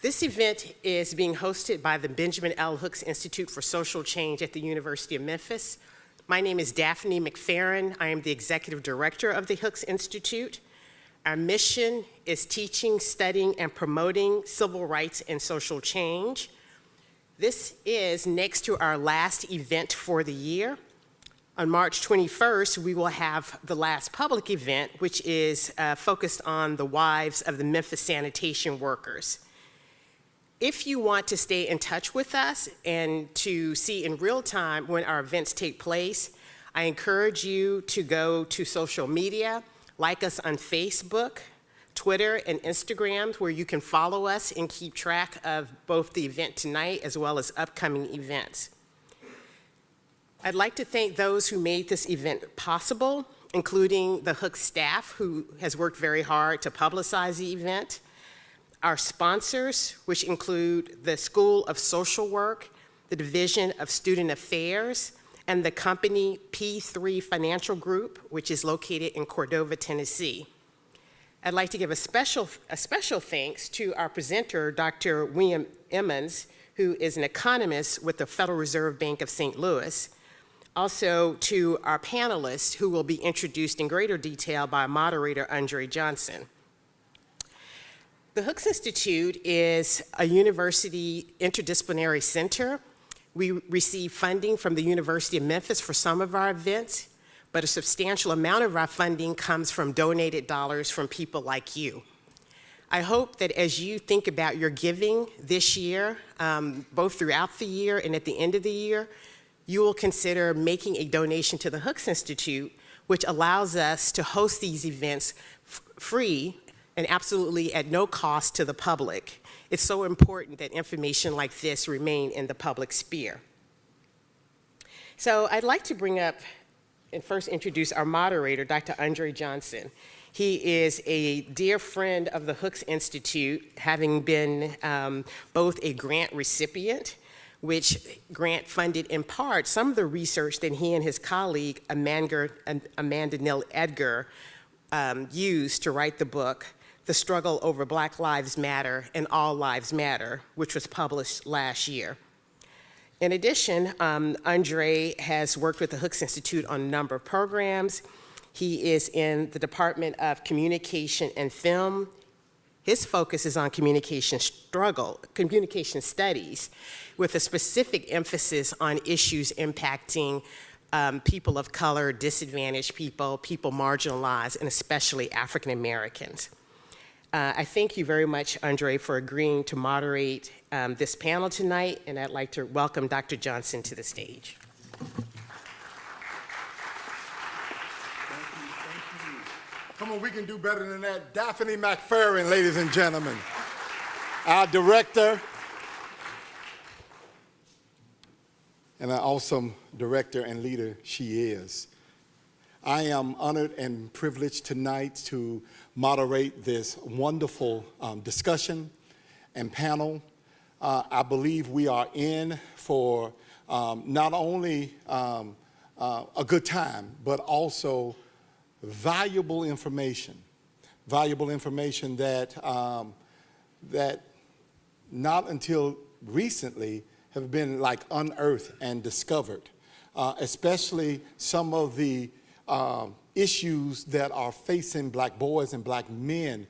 This event is being hosted by the Benjamin L. Hooks Institute for Social Change at the University of Memphis. My name is Daphne McFerrin. I am the Executive Director of the Hooks Institute. Our mission is teaching, studying, and promoting civil rights and social change. This is next to our last event for the year. On March 21st, we will have the last public event, which is focused on the wives of the Memphis sanitation workers. If you want to stay in touch with us and to see in real time when our events take place, I encourage you to go to social media, like us on Facebook, Twitter, and Instagram, where you can follow us and keep track of both the event tonight as well as upcoming events. I'd like to thank those who made this event possible, including the Hooks staff, who has worked very hard to publicize the event, our sponsors, which include the School of Social Work, the Division of Student Affairs, and the company P3 Financial Group, which is located in Cordova, Tennessee. I'd like to give a special thanks to our presenter, Dr. William Emmons, who is an economist with the Federal Reserve Bank of St. Louis. Also to our panelists, who will be introduced in greater detail by moderator Andre Johnson. The Hooks Institute is a university interdisciplinary center. We receive funding from the University of Memphis for some of our events, but a substantial amount of our funding comes from donated dollars from people like you. I hope that as you think about your giving this year, both throughout the year and at the end of the year, you will consider making a donation to the Hooks Institute, which allows us to host these events free and absolutely at no cost to the public. It's so important that information like this remain in the public sphere. So I'd like to bring up and first introduce our moderator, Dr. Andre Johnson. He is a dear friend of the Hooks Institute, having been both a grant recipient, which grant funded in part some of the research that he and his colleague, Amanda Neal Edgar, used to write the book, The Struggle Over Black Lives Matter and All Lives Matter, which was published last year. In addition, Andre has worked with the Hooks Institute on a number of programs. He is in the Department of Communication and Film. His focus is on communication studies, with a specific emphasis on issues impacting people of color, disadvantaged people, people marginalized, and especially African Americans. I thank you very much, Andre, for agreeing to moderate this panel tonight, and I'd like to welcome Dr. Johnson to the stage. Thank you. Come on, we can do better than that. Daphne McFerrin, ladies and gentlemen, our director, and an awesome director and leader she is. I am honored and privileged tonight to moderate this wonderful discussion and panel. I believe we are in for not only a good time, but also valuable information that that not until recently have been like unearthed and discovered, especially some of the issues that are facing black boys and black men.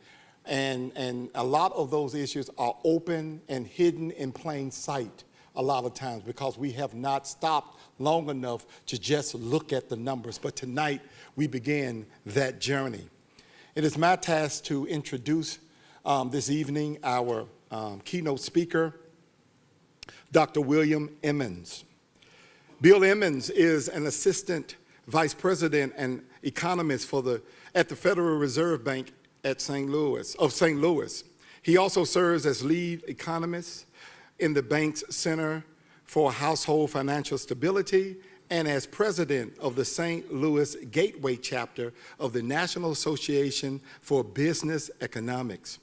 And a lot of those issues are open and hidden in plain sight a lot of times because we have not stopped long enough to just look at the numbers. But tonight we begin that journey. It is my task to introduce this evening our keynote speaker, Dr. William Emmons. Bill Emmons is an assistant vice president and economist at the Federal Reserve Bank of St. Louis. He also serves as lead economist in the bank's Center for Household Financial Stability and as president of the St. Louis Gateway chapter of the National Association for Business Economics.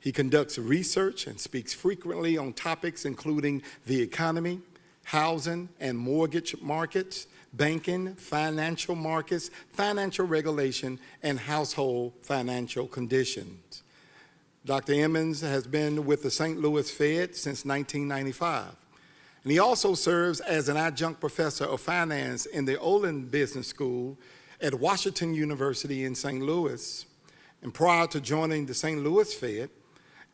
He conducts research and speaks frequently on topics including the economy, housing and mortgage markets, banking, financial markets, financial regulation, and household financial conditions. Dr. Emmons has been with the St. Louis Fed since 1995. And he also serves as an adjunct professor of finance in the Olin Business School at Washington University in St. Louis. And prior to joining the St. Louis Fed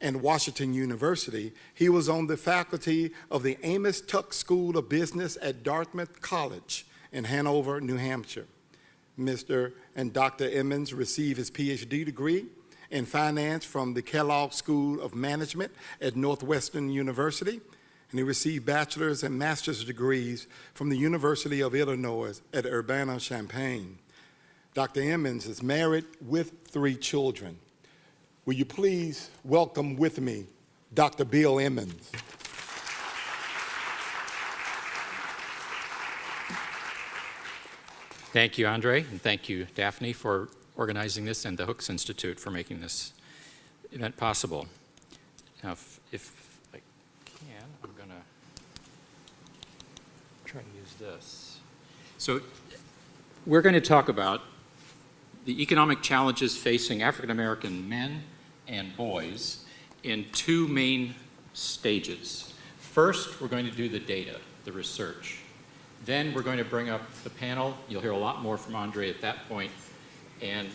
and Washington University, he was on the faculty of the Amos Tuck School of Business at Dartmouth College in Hanover, New Hampshire. Mr. and Dr. Emmons received his PhD degree in finance from the Kellogg School of Management at Northwestern University, and he received bachelor's and master's degrees from the University of Illinois at Urbana-Champaign. Dr. Emmons is married with 3 children. Will you please welcome with me Dr. Bill Emmons. Thank you, Andre, and thank you, Daphne, for organizing this, and the Hooks Institute for making this event possible. Now, if I can, I'm going to try to use this. So we're going to talk about the economic challenges facing African American men and boys in 2 main stages. First, we're going to do the data, the research. Then we're going to bring up the panel. You'll hear a lot more from Andre at that point, and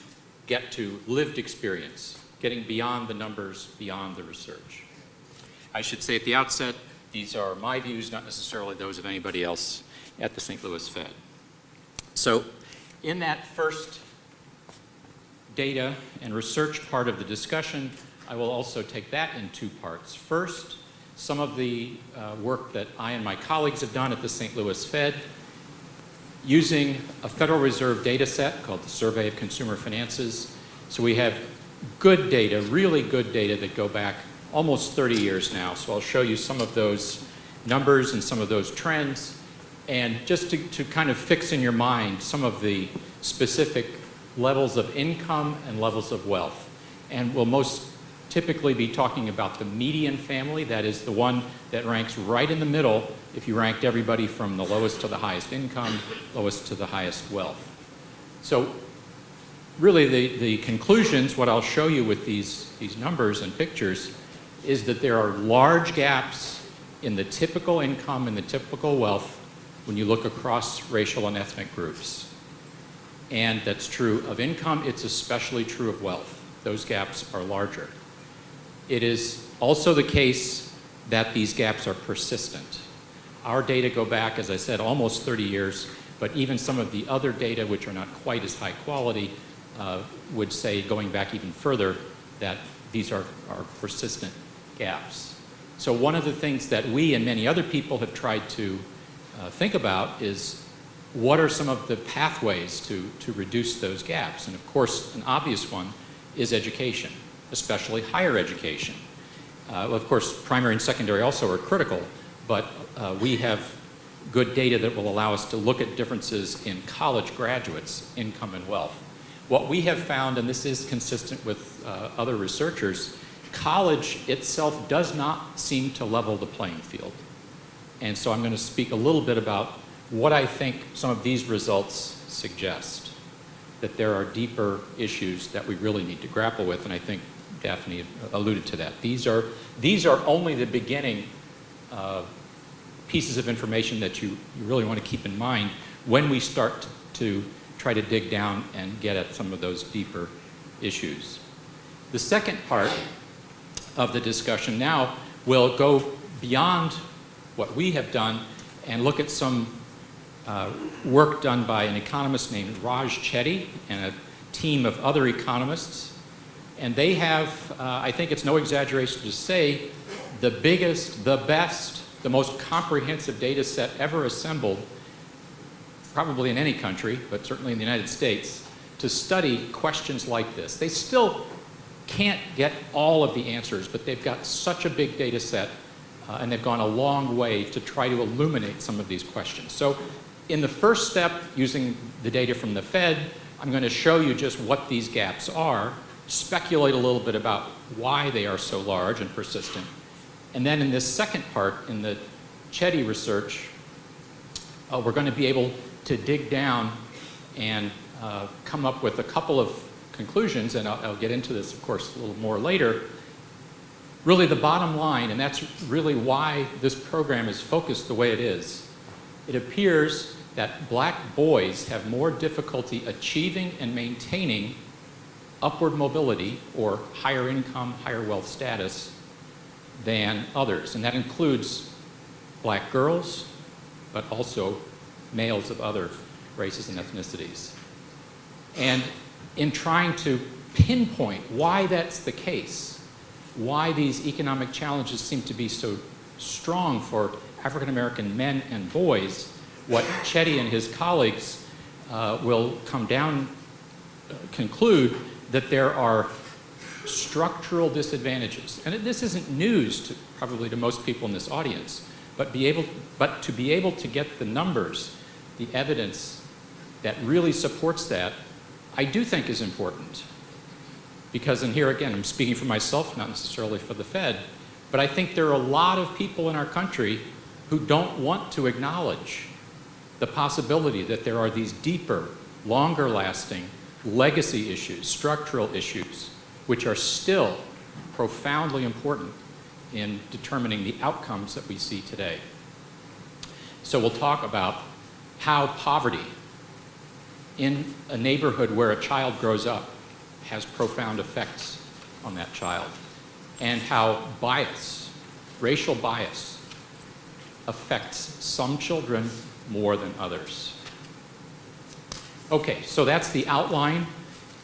get to lived experience, getting beyond the numbers, beyond the research. I should say at the outset, these are my views, not necessarily those of anybody else at the St. Louis Fed. So in that first data and research part of the discussion, I will also take that in 2 parts. First, some of the work that I and my colleagues have done at the St. Louis Fed using a Federal Reserve data set called the Survey of Consumer Finances. So we have good data, really good data that go back almost 30 years now. So I'll show you some of those numbers and some of those trends, and just to kind of fix in your mind some of the specific levels of income and levels of wealth. And we'll most typically be talking about the median family, that is the one that ranks right in the middle if you ranked everybody from the lowest to the highest income, lowest to the highest wealth. So really the conclusions, what I'll show you with these numbers and pictures, is that there are large gaps in the typical income and the typical wealth when you look across racial and ethnic groups. And that's true of income, it's especially true of wealth. Those gaps are larger. It is also the case that these gaps are persistent. Our data go back, as I said, almost 30 years, but even some of the other data, which are not quite as high quality, would say, going back even further, that these are persistent gaps. So one of the things that we and many other people have tried to think about is, what are some of the pathways to reduce those gaps? And of course, an obvious one is education, especially higher education. Of course, primary and secondary also are critical, but we have good data that will allow us to look at differences in college graduates' income and wealth. What we have found, and this is consistent with other researchers, college itself does not seem to level the playing field. And so I'm going to speak a little bit about what I think some of these results suggest, that there are deeper issues that we really need to grapple with, and I think Daphne alluded to that. These are only the beginning pieces of information that you really want to keep in mind when we start to try to dig down and get at some of those deeper issues. The second part of the discussion now will go beyond what we have done and look at some work done by an economist named Raj Chetty and a team of other economists. And they have, I think it's no exaggeration to say, the biggest, the best, the most comprehensive data set ever assembled, probably in any country, but certainly in the United States, to study questions like this. They still can't get all of the answers, but they've got such a big data set, and they've gone a long way to try to illuminate some of these questions. So in the first step, using the data from the Fed, I'm going to show you just what these gaps are, speculate a little bit about why they are so large and persistent. And then in this second part, in the Chetty Research, we're going to be able to dig down and come up with a couple of conclusions, and I'll get into this, of course, a little more later, really the bottom line, and that's really why this program is focused the way it is, it appears that black boys have more difficulty achieving and maintaining upward mobility or higher income, higher wealth status than others. And that includes black girls, but also males of other races and ethnicities. And in trying to pinpoint why that's the case, why these economic challenges seem to be so strong for African American men and boys, what Chetty and his colleagues will conclude that there are structural disadvantages. And this isn't news probably to most people in this audience, but to be able to get the numbers, the evidence that really supports that, I do think is important. Because, and here again, I'm speaking for myself, not necessarily for the Fed, but I think there are a lot of people in our country who don't want to acknowledge the possibility that there are these deeper, longer lasting legacy issues, structural issues, which are still profoundly important in determining the outcomes that we see today. So we'll talk about how poverty in a neighborhood where a child grows up has profound effects on that child, and how bias, racial bias, affects some children more than others. Okay, so that's the outline.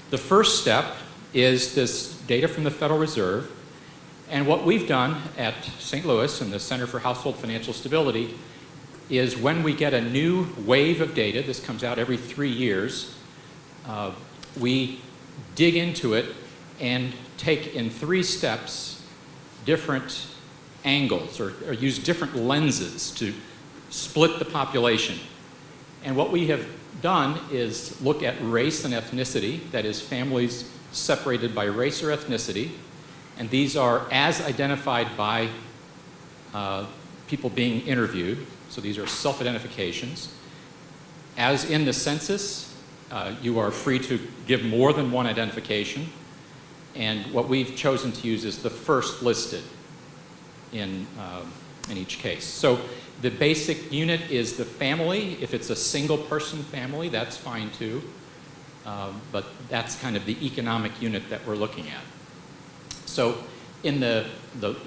The first step is this data from the Federal Reserve. And what we've done at St. Louis and the Center for Household Financial Stability is when we get a new wave of data, this comes out every 3 years, we dig into it and take in 3 steps different angles or use different lenses to split the population. And what we have done is look at race and ethnicity, that is families separated by race or ethnicity, and these are as identified by people being interviewed, so these are self-identifications. As in the census, you are free to give more than one identification, and what we've chosen to use is the first listed in each case. So the basic unit is the family. If it's a single person family, that's fine too. But that's kind of the economic unit that we're looking at. So in the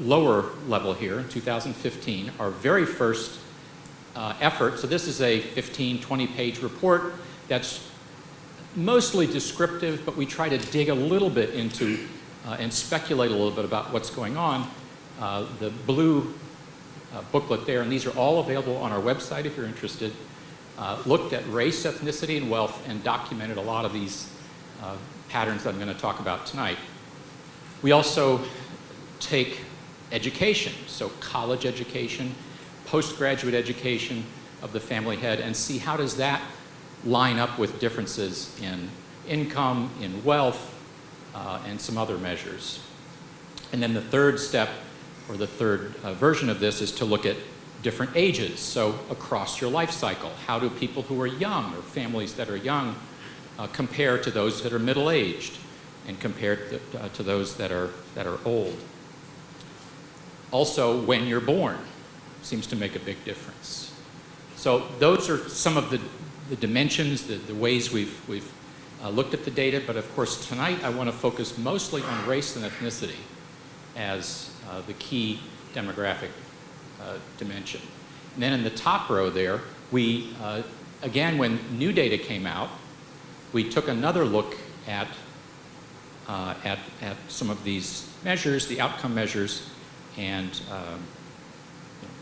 lower level here, in 2015, our very first effort, so this is a 15, 20-page report that's mostly descriptive, but we try to dig a little bit into and speculate a little bit about what's going on. The blue booklet there, and these are all available on our website if you're interested, looked at race, ethnicity, and wealth and documented a lot of these patterns that I'm going to talk about tonight. We also take education, so college education, postgraduate education of the family head, and see how does that line up with differences in income, in wealth, and some other measures. And then the third step, or the third version of this, is to look at different ages. So across your life cycle, how do people who are young or families that are young compare to those that are middle-aged and compare to those that are old? Also, when you're born seems to make a big difference. So those are some of the dimensions, the ways we've looked at the data, but of course tonight I want to focus mostly on race and ethnicity as the key demographic dimension. And then in the top row there, we, again, when new data came out, we took another look at some of these measures, the outcome measures, and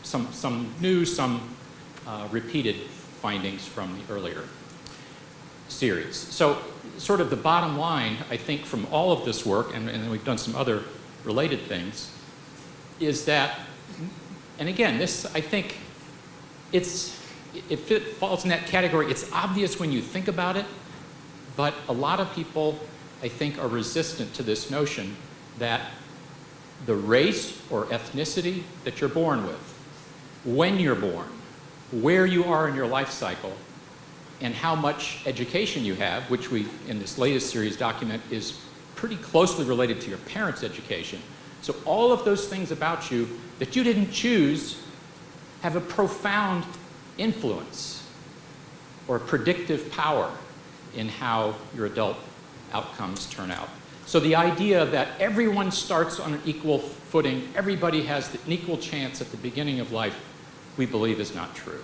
some new, some repeated findings from the earlier series. So sort of the bottom line, I think, from all of this work, and then we've done some other related things, is that, and again, this, I think, it falls in that category. It's obvious when you think about it, but a lot of people, I think, are resistant to this notion that the race or ethnicity that you're born with, when you're born, where you are in your life cycle, and how much education you have, which we, in this latest series, document is pretty closely related to your parents' education. So all of those things about you that you didn't choose have a profound influence or predictive power in how your adult outcomes turn out. So the idea that everyone starts on an equal footing, everybody has an equal chance at the beginning of life, we believe is not true.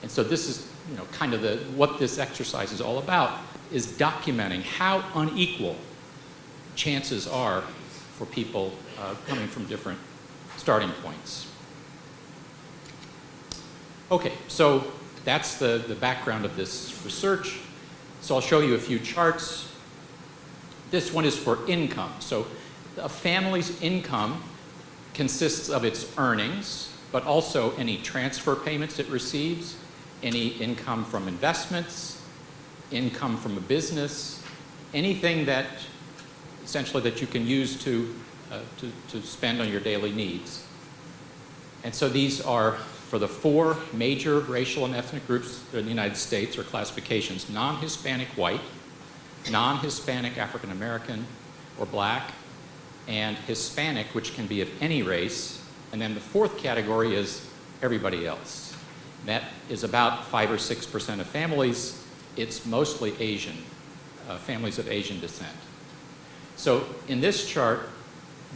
And so this is, kind of what this exercise is all about, is documenting how unequal chances are for people coming from different starting points. Okay, so that's the background of this research. So I'll show you a few charts. This one is for income. So a family's income consists of its earnings, but also any transfer payments it receives, any income from investments, income from a business, anything that essentially that you can use to spend on your daily needs. And so these are for the 4 major racial and ethnic groups in the United States, or classifications: non-Hispanic white, non-Hispanic African American or black, and Hispanic, which can be of any race. And then the 4th category is everybody else. That is about 5 or 6% of families. It's mostly Asian, families of Asian descent. So in this chart,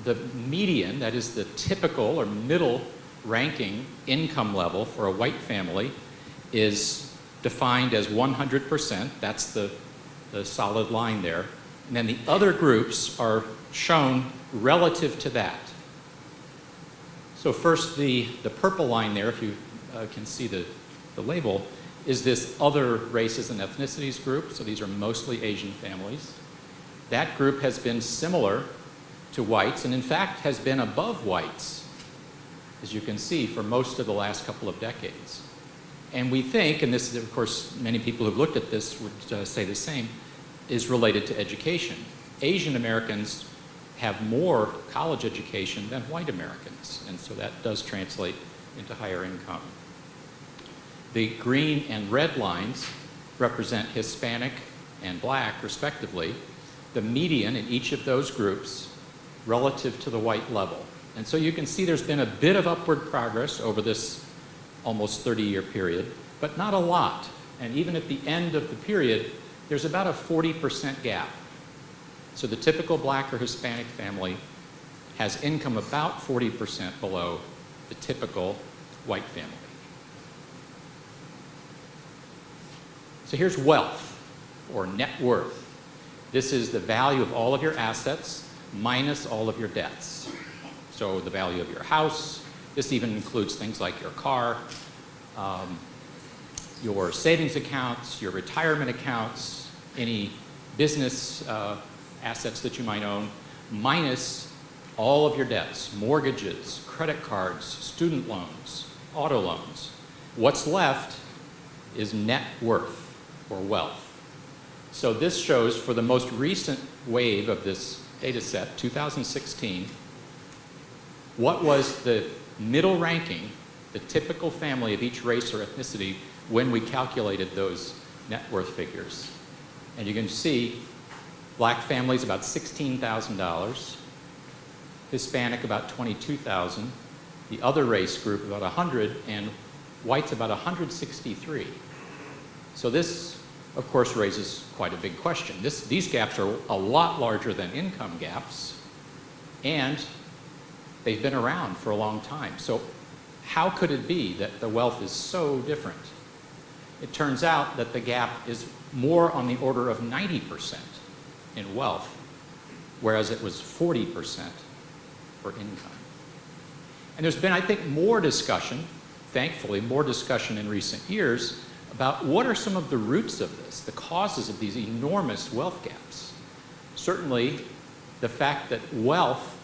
the median, that is the typical or middle ranking income level for a white family, is defined as 100%. That's the solid line there. And then the other groups are shown relative to that. So first, the purple line there, if you can see the label, is this other races and ethnicities group. So these are mostly Asian families. That group has been similar to whites, and in fact has been above whites, as you can see, for most of the last couple of decades. And we think, and this is, of course, many people who've looked at this would say the same, is related to education. Asian Americans have more college education than white Americans, and so that does translate into higher income. The green and red lines represent Hispanic and black, respectively, the median in each of those groups relative to the white level. And so you can see there's been a bit of upward progress over this almost 30-year period, but not a lot. And even at the end of the period, there's about a 40% gap. So the typical black or Hispanic family has income about 40% below the typical white family. So here's wealth, or net worth. This is the value of all of your assets minus all of your debts. So the value of your house. This even includes things like your car, your savings accounts, your retirement accounts, any business assets that you might own, minus all of your debts, mortgages, credit cards, student loans, auto loans. What's left is net worth, or wealth. So this shows, for the most recent wave of this data set, 2016, what was the middle ranking, the typical family of each race or ethnicity, when we calculated those net worth figures. And you can see black families about $16,000, Hispanic about $22,000, the other race group about $100, and whites about $163. So this, of course, raises quite a big question. These gaps are a lot larger than income gaps, and they've been around for a long time. So how could it be that the wealth is so different? It turns out that the gap is more on the order of 90% in wealth, whereas it was 40% for income. And there's been, I think, more discussion, thankfully, more discussion in recent years about what are some of the roots of this, the causes of these enormous wealth gaps. Certainly, the fact that wealth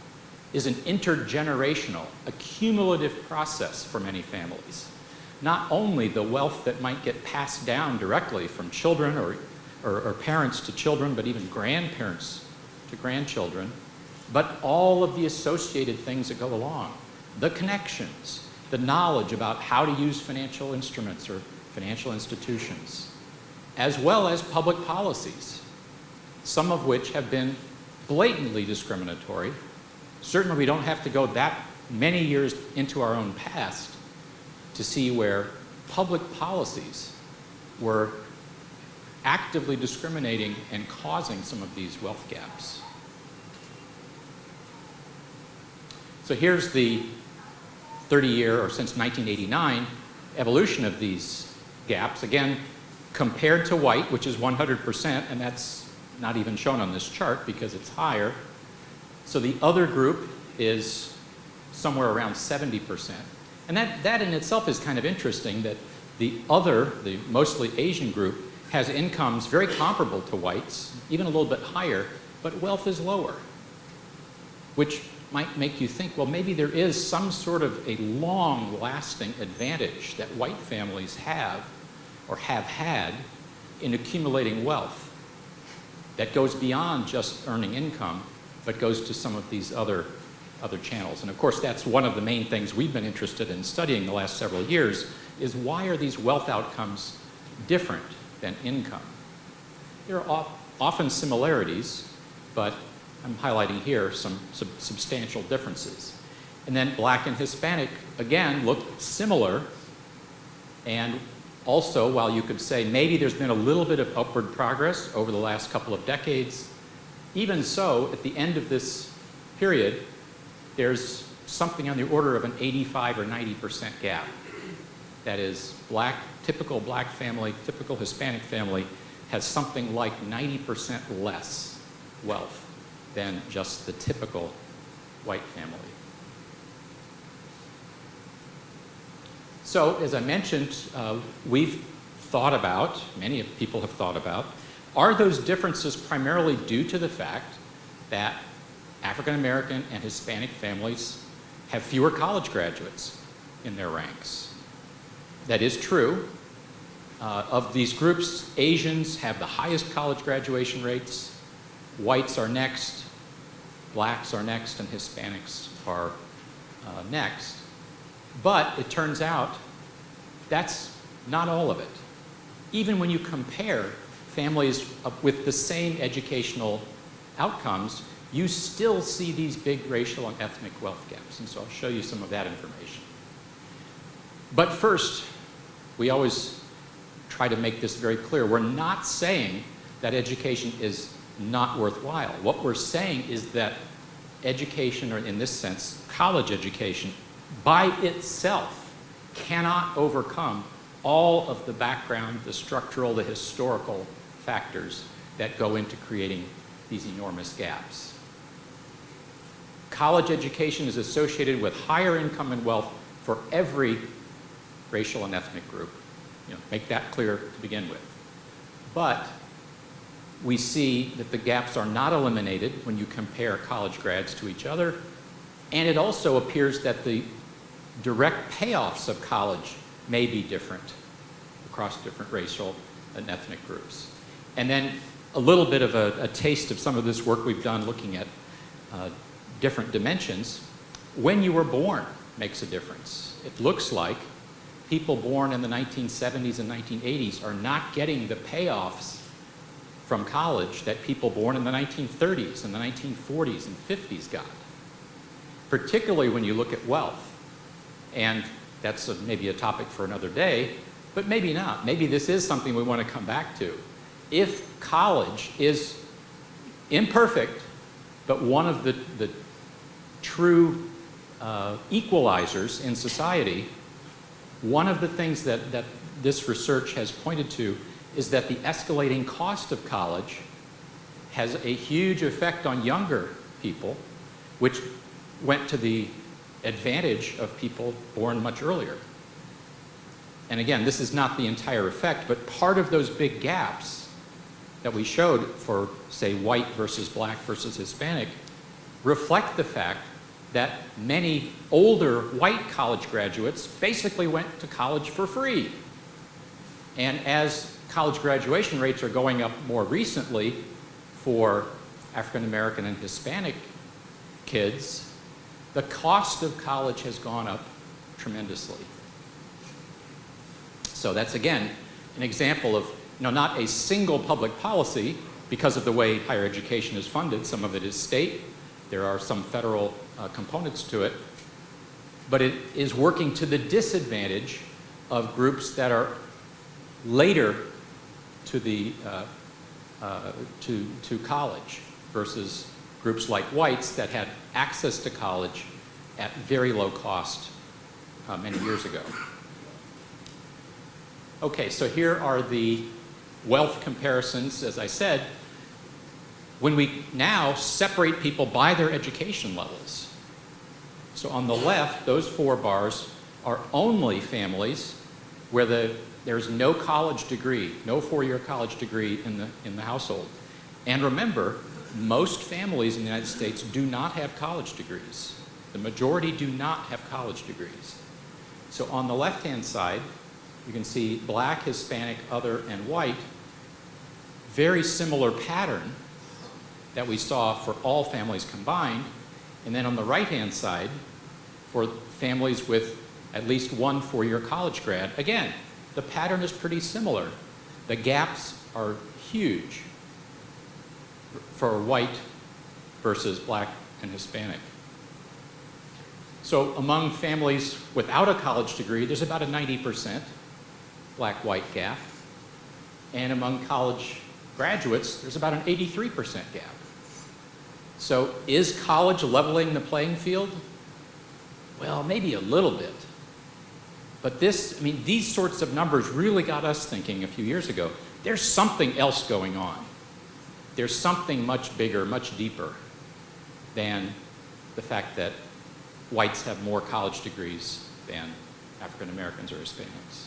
is an intergenerational, a cumulative process for many families. Not only the wealth that might get passed down directly from children or parents to children, but even grandparents to grandchildren, but all of the associated things that go along. The connections, the knowledge about how to use financial instruments or financial institutions, as well as public policies, some of which have been blatantly discriminatory Certainly we don't have to go that many years into our own past to see where public policies were actively discriminating and causing some of these wealth gaps. So here's the 30-year, or since 1989, evolution of these gaps. Again, compared to white, which is 100%, and that's not even shown on this chart because it's higher. So the other group is somewhere around 70%. And that in itself is kind of interesting, that the other, the mostly Asian group, has incomes very comparable to whites, even a little bit higher, but wealth is lower, which might make you think, well, maybe there is some sort of a long-lasting advantage that white families have or have had in accumulating wealth that goes beyond just earning income, but goes to some of these other channels. And of course, that's one of the main things we've been interested in studying the last several years, is why are these wealth outcomes different than income? There are often similarities, but I'm highlighting here some substantial differences. And then Black and Hispanic, again, look similar. And also, while you could say maybe there's been a little bit of upward progress over the last couple of decades, even so, at the end of this period, there's something on the order of an 85 or 90% gap. That is, typical Black family, typical Hispanic family has something like 90% less wealth than just the typical white family. So, as I mentioned, we've thought about, many people have thought about, are those differences primarily due to the fact that African American and Hispanic families have fewer college graduates in their ranks? That is true. Of these groups, Asians have the highest college graduation rates, whites are next, Blacks are next, and Hispanics are next. But it turns out that's not all of it. Even when you compare families with the same educational outcomes, you still see these big racial and ethnic wealth gaps. And so I'll show you some of that information. But first, we always try to make this very clear. We're not saying that education is not worthwhile. What we're saying is that education, or in this sense, college education, by itself cannot overcome all of the background, the structural, the historical factors that go into creating these enormous gaps. College education is associated with higher income and wealth for every racial and ethnic group. Make that clear to begin with. But we see that the gaps are not eliminated when you compare college grads to each other, and it also appears that the direct payoffs of college may be different across different racial and ethnic groups. And then a little bit of a taste of some of this work we've done looking at different dimensions. When you were born makes a difference. It looks like people born in the 1970s and 1980s are not getting the payoffs from college that people born in the 1930s and the 1940s and 50s got, particularly when you look at wealth. And that's maybe a topic for another day, but maybe not. Maybe this is something we want to come back to. If college is imperfect, but one of the true equalizers in society, one of the things that this research has pointed to is that the escalating cost of college has a huge effect on younger people, which went to the advantage of people born much earlier. And again, this is not the entire effect, but part of those big gaps that we showed for, say, white versus Black versus Hispanic reflect the fact that many older white college graduates basically went to college for free. And as college graduation rates are going up more recently for African American and Hispanic kids, the cost of college has gone up tremendously. So that's, again, an example of not a single public policy because of the way higher education is funded. Some of it is state, There are some federal components to it, but it is working to the disadvantage of groups that are later to the to college versus groups like whites that had access to college at very low cost many years ago. Okay, so here are the wealth comparisons. As I said, when we now separate people by their education levels. So on the left, those 4 bars are only families where there's no college degree, no 4-year college degree in the household. And remember, most families in the United States do not have college degrees. The majority do not have college degrees. So on the left-hand side, you can see black, Hispanic, other, and white. Very similar pattern that we saw for all families combined. And then on the right-hand side, for families with at least one 4-year college grad, again, the pattern is pretty similar. The gaps are huge for white versus black and Hispanic. So among families without a college degree, there's about a 90% black-white gap. And among college graduates, there's about an 83% gap. So is college leveling the playing field? Well, maybe a little bit. But these sorts of numbers really got us thinking a few years ago. There's something else going on. There's something much bigger, much deeper than the fact that whites have more college degrees than African Americans or Hispanics.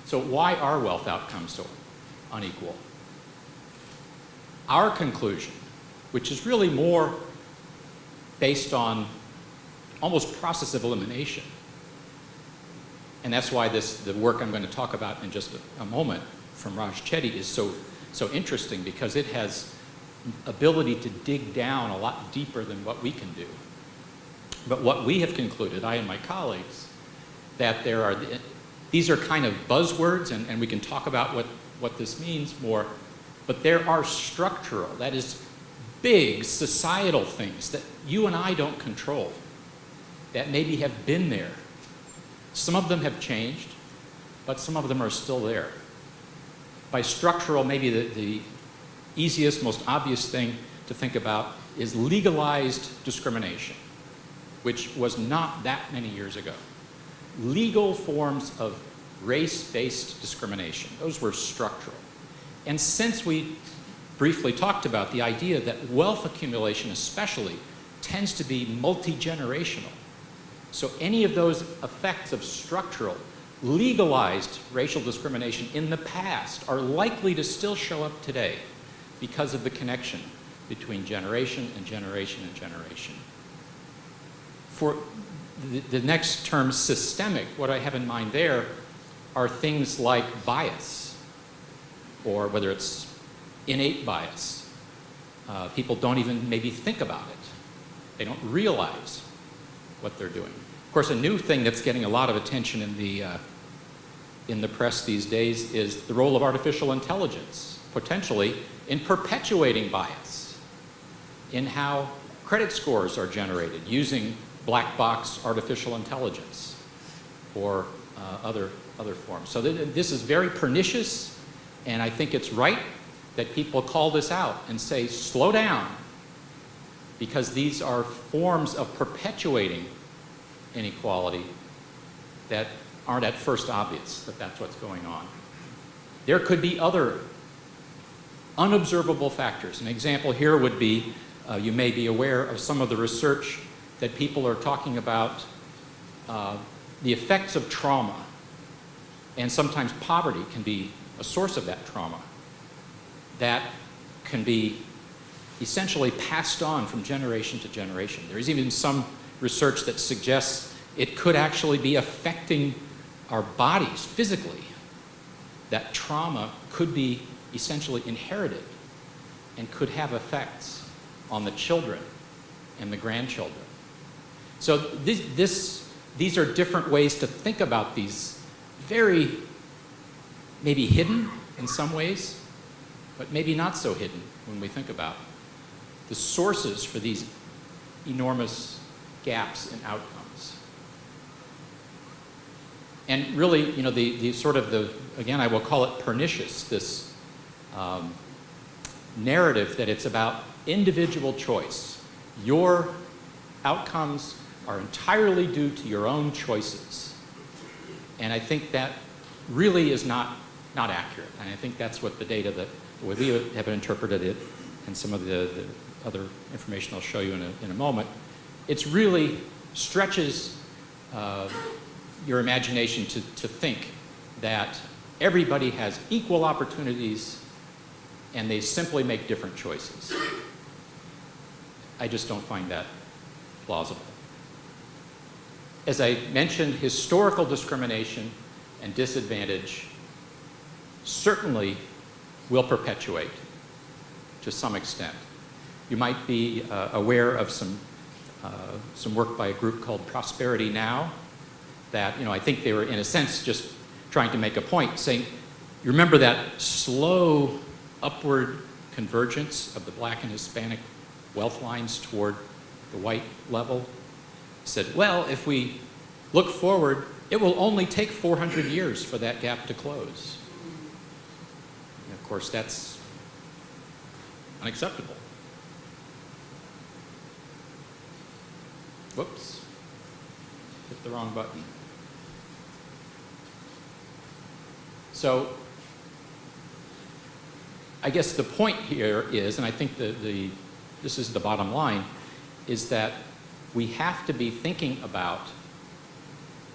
So why are wealth outcomes so unequal? Our conclusion, which is really more based on almost process of elimination, and that's why the work I'm going to talk about in just a moment from Raj Chetty is so interesting, because it has ability to dig down a lot deeper than what we can do. But what we have concluded, I and my colleagues, that these are kind of buzzwords, and we can talk about what this means more, but there are structural, that is, big societal things that you and I don't control, that maybe have been there. Some of them have changed, but some of them are still there. By structural, maybe the easiest, most obvious thing to think about is legalized discrimination, which was not that many years ago. Legal forms of race-based discrimination, those were structural. And since we briefly talked about the idea that wealth accumulation especially tends to be multi-generational, so any of those effects of structural, legalized racial discrimination in the past are likely to still show up today because of the connection between generation and generation and generation. For the next term, systemic, what I have in mind there are things like bias, or whether it's innate bias. People don't even maybe think about it. They don't realize what they're doing. Of course, a new thing that's getting a lot of attention in the press these days is the role of artificial intelligence, potentially in perpetuating bias, in how credit scores are generated using black box artificial intelligence or other forms. So this is very pernicious, and I think it's right that people call this out and say, slow down, because these are forms of perpetuating inequality that aren't at first obvious that that's what's going on. There could be other unobservable factors. An example here would be, you may be aware of some of the research that people are talking about the effects of trauma, and sometimes poverty can be a source of that trauma that can be essentially passed on from generation to generation. There is even some research that suggests it could actually be affecting our bodies physically, that trauma could be essentially inherited and could have effects on the children and the grandchildren. So these are different ways to think about these, very maybe hidden in some ways, but maybe not so hidden when we think about the sources for these enormous gaps in outcomes. And really, you know, the sort of the, again, I will call it pernicious, this narrative that it's about individual choice. Your outcomes are entirely due to your own choices. And I think that really is not accurate. And I think that's what the data that we have interpreted it, and some of the other information I'll show you in a moment. It's really stretches your imagination to think that everybody has equal opportunities and they simply make different choices. I just don't find that plausible. As I mentioned, historical discrimination and disadvantage certainly will perpetuate to some extent. You might be aware of some work by a group called Prosperity Now that, you know, I think they were in a sense just trying to make a point, saying, you remember that slow upward convergence of the Black and Hispanic wealth lines toward the white level? Said, well, if we look forward, it will only take 400 years for that gap to close. And of course, that's unacceptable. Whoops, hit the wrong button. So I guess the point here is, and I think this is the bottom line, is that we have to be thinking about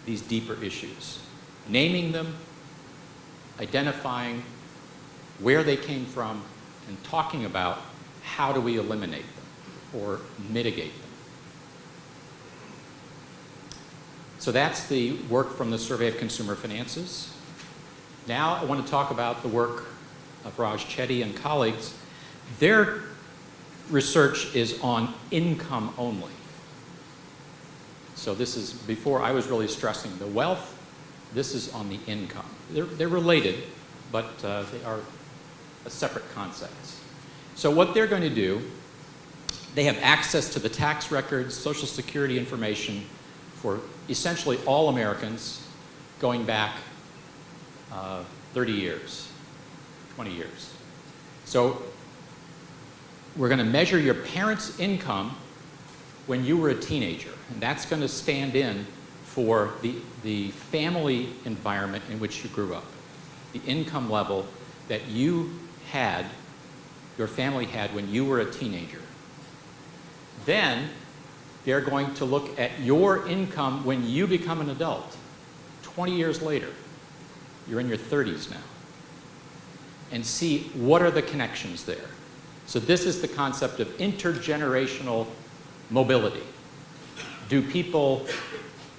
these deeper issues, naming them, identifying where they came from, and talking about how do we eliminate them or mitigate them. So that's the work from the Survey of Consumer Finances. Now I want to talk about the work of Raj Chetty and colleagues. Their research is on income only. So this is before I was really stressing the wealth. This is on the income. They're related, but they are separate concepts. So what they're going to do, they have access to the tax records, Social Security information for essentially all Americans going back 30 years, 20 years. So we're going to measure your parents' income when you were a teenager, and that's going to stand in for the family environment in which you grew up, the income level that you had, your family had when you were a teenager. Then they're going to look at your income when you become an adult, 20 years later. You're in your 30s now, and see what are the connections there. So this is the concept of intergenerational mobility. Do people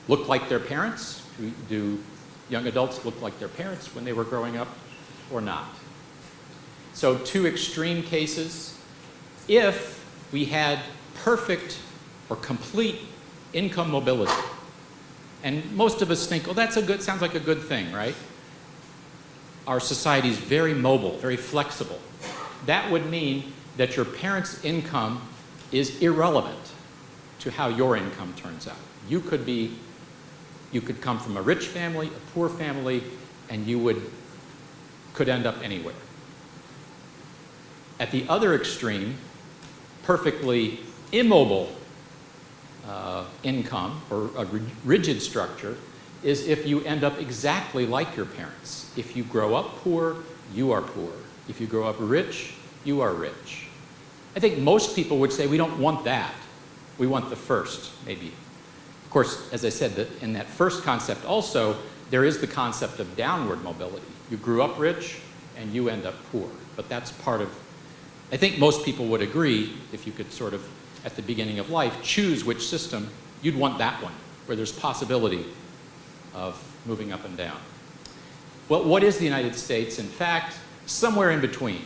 look like their parents? Do young adults look like their parents when they were growing up or not? So two extreme cases. If we had perfect or complete income mobility, and most of us think, well, sounds like a good thing, right? Our society is very mobile, very flexible. That would mean that your parents' income is irrelevant to how your income turns out. You could come from a rich family, a poor family, and you could end up anywhere. At the other extreme, perfectly immobile income or a rigid structure is if you end up exactly like your parents. If you grow up poor, you are poor. If you grow up rich, you are rich. I think most people would say we don't want that. We want the first, maybe. Of course, as I said, in that first concept also, there is the concept of downward mobility. You grew up rich and you end up poor. But that's part of, I think most people would agree, if you could sort of, at the beginning of life, choose which system, you'd want that one, where there's possibility of moving up and down. Well, what is the United States? In fact, somewhere in between.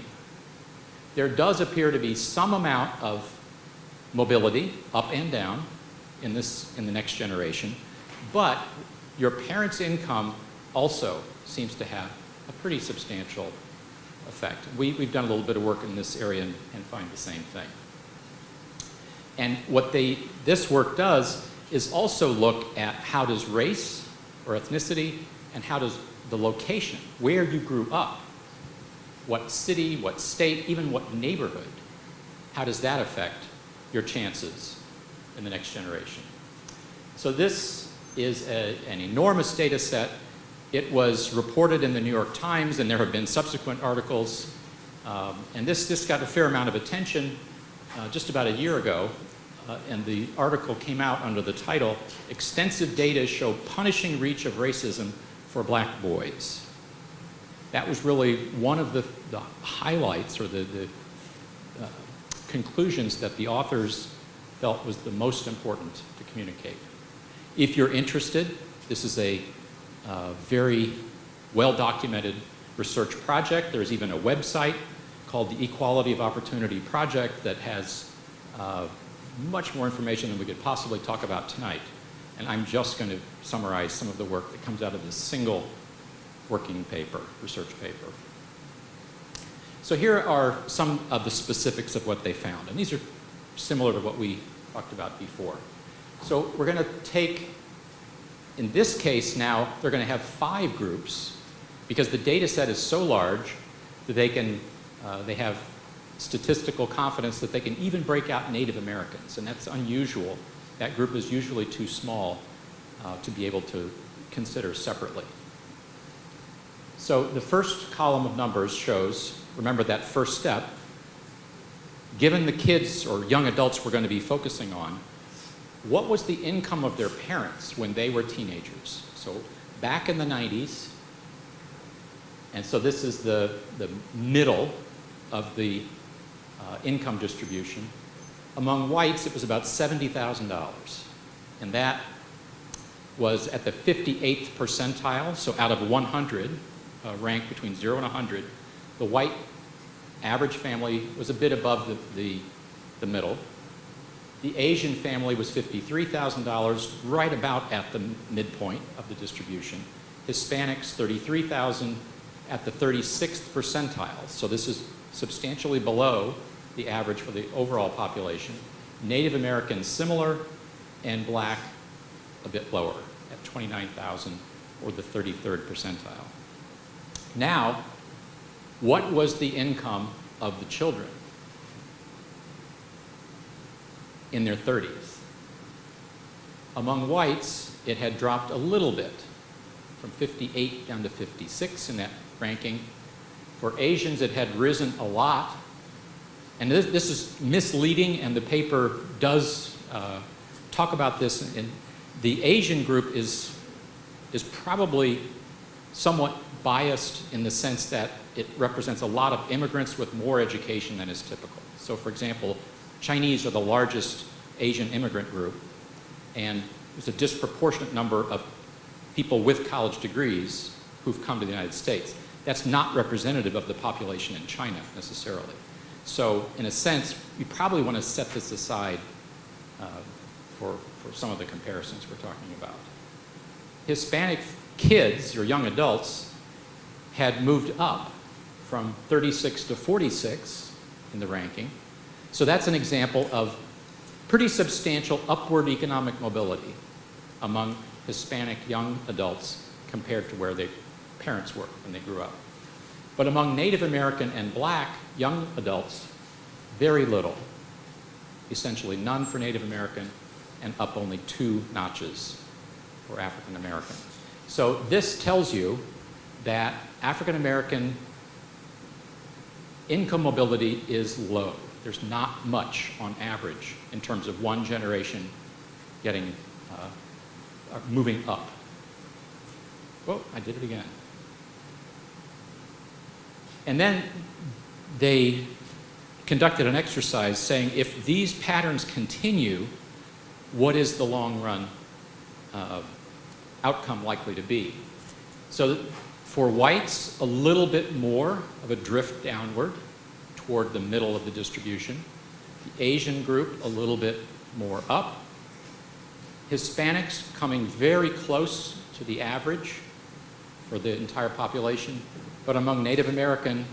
There does appear to be some amount of mobility, up and down, in the next generation, but your parents' income also seems to have a pretty substantial effect. We've done a little bit of work in this area and find the same thing. And what this work does is also look at how does race or ethnicity and how does the location, where you grew up, what city, what state, even what neighborhood, how does that affect your chances in the next generation? So this is an enormous data set. It was reported in the New York Times, and there have been subsequent articles. And this got a fair amount of attention just about a year ago. And the article came out under the title, "Extensive Data Show Punishing Reach of Racism for Black Boys." That was really one of the highlights or the conclusions that the authors felt was the most important to communicate. If you're interested, this is a very well-documented research project. There's even a website called the Equality of Opportunity Project that has much more information than we could possibly talk about tonight. And I'm just going to summarize some of the work that comes out of this single working paper, research paper. So here are some of the specifics of what they found. And these are similar to what we talked about before. So we're going to take, in this case now, they're going to have 5 groups because the data set is so large that they have statistical confidence that they can even break out Native Americans, and that's unusual. That group is usually too small to be able to consider separately. So the first column of numbers shows, remember that first step, given the kids or young adults we're going to be focusing on, what was the income of their parents when they were teenagers? So back in the 90s, and so this is the middle of the income distribution. Among whites, it was about $70,000. And that was at the 58th percentile, so out of 100, ranked between 0 and 100, the white average family was a bit above the middle. The Asian family was $53,000, right about at the midpoint of the distribution. Hispanics, $33,000 at the 36th percentile. So this is substantially below the average for the overall population. Native Americans similar, and Black a bit lower at 29,000 or the 33rd percentile. Now, what was the income of the children in their 30s? Among whites, it had dropped a little bit, from 58 down to 56 in that ranking. For Asians, it had risen a lot. And this is misleading, and the paper does talk about this. And the Asian group is probably somewhat biased in the sense that it represents a lot of immigrants with more education than is typical. So for example, Chinese are the largest Asian immigrant group, and there's a disproportionate number of people with college degrees who've come to the United States. That's not representative of the population in China necessarily. So in a sense, you probably want to set this aside for some of the comparisons we're talking about. Hispanic kids, or young adults, had moved up from 36 to 46 in the ranking. So that's an example of pretty substantial upward economic mobility among Hispanic young adults compared to where their parents were when they grew up. But among Native American and Black young adults, very little. Essentially none for Native American, and up only 2 notches for African American. So this tells you that African American income mobility is low. There's not much on average in terms of one generation getting, moving up. Oh, I did it again. And then they conducted an exercise saying, if these patterns continue, what is the long run outcome likely to be? So for whites, a little bit more of a drift downward toward the middle of the distribution. The Asian group, a little bit more up. Hispanics coming very close to the average for the entire population, but among Native American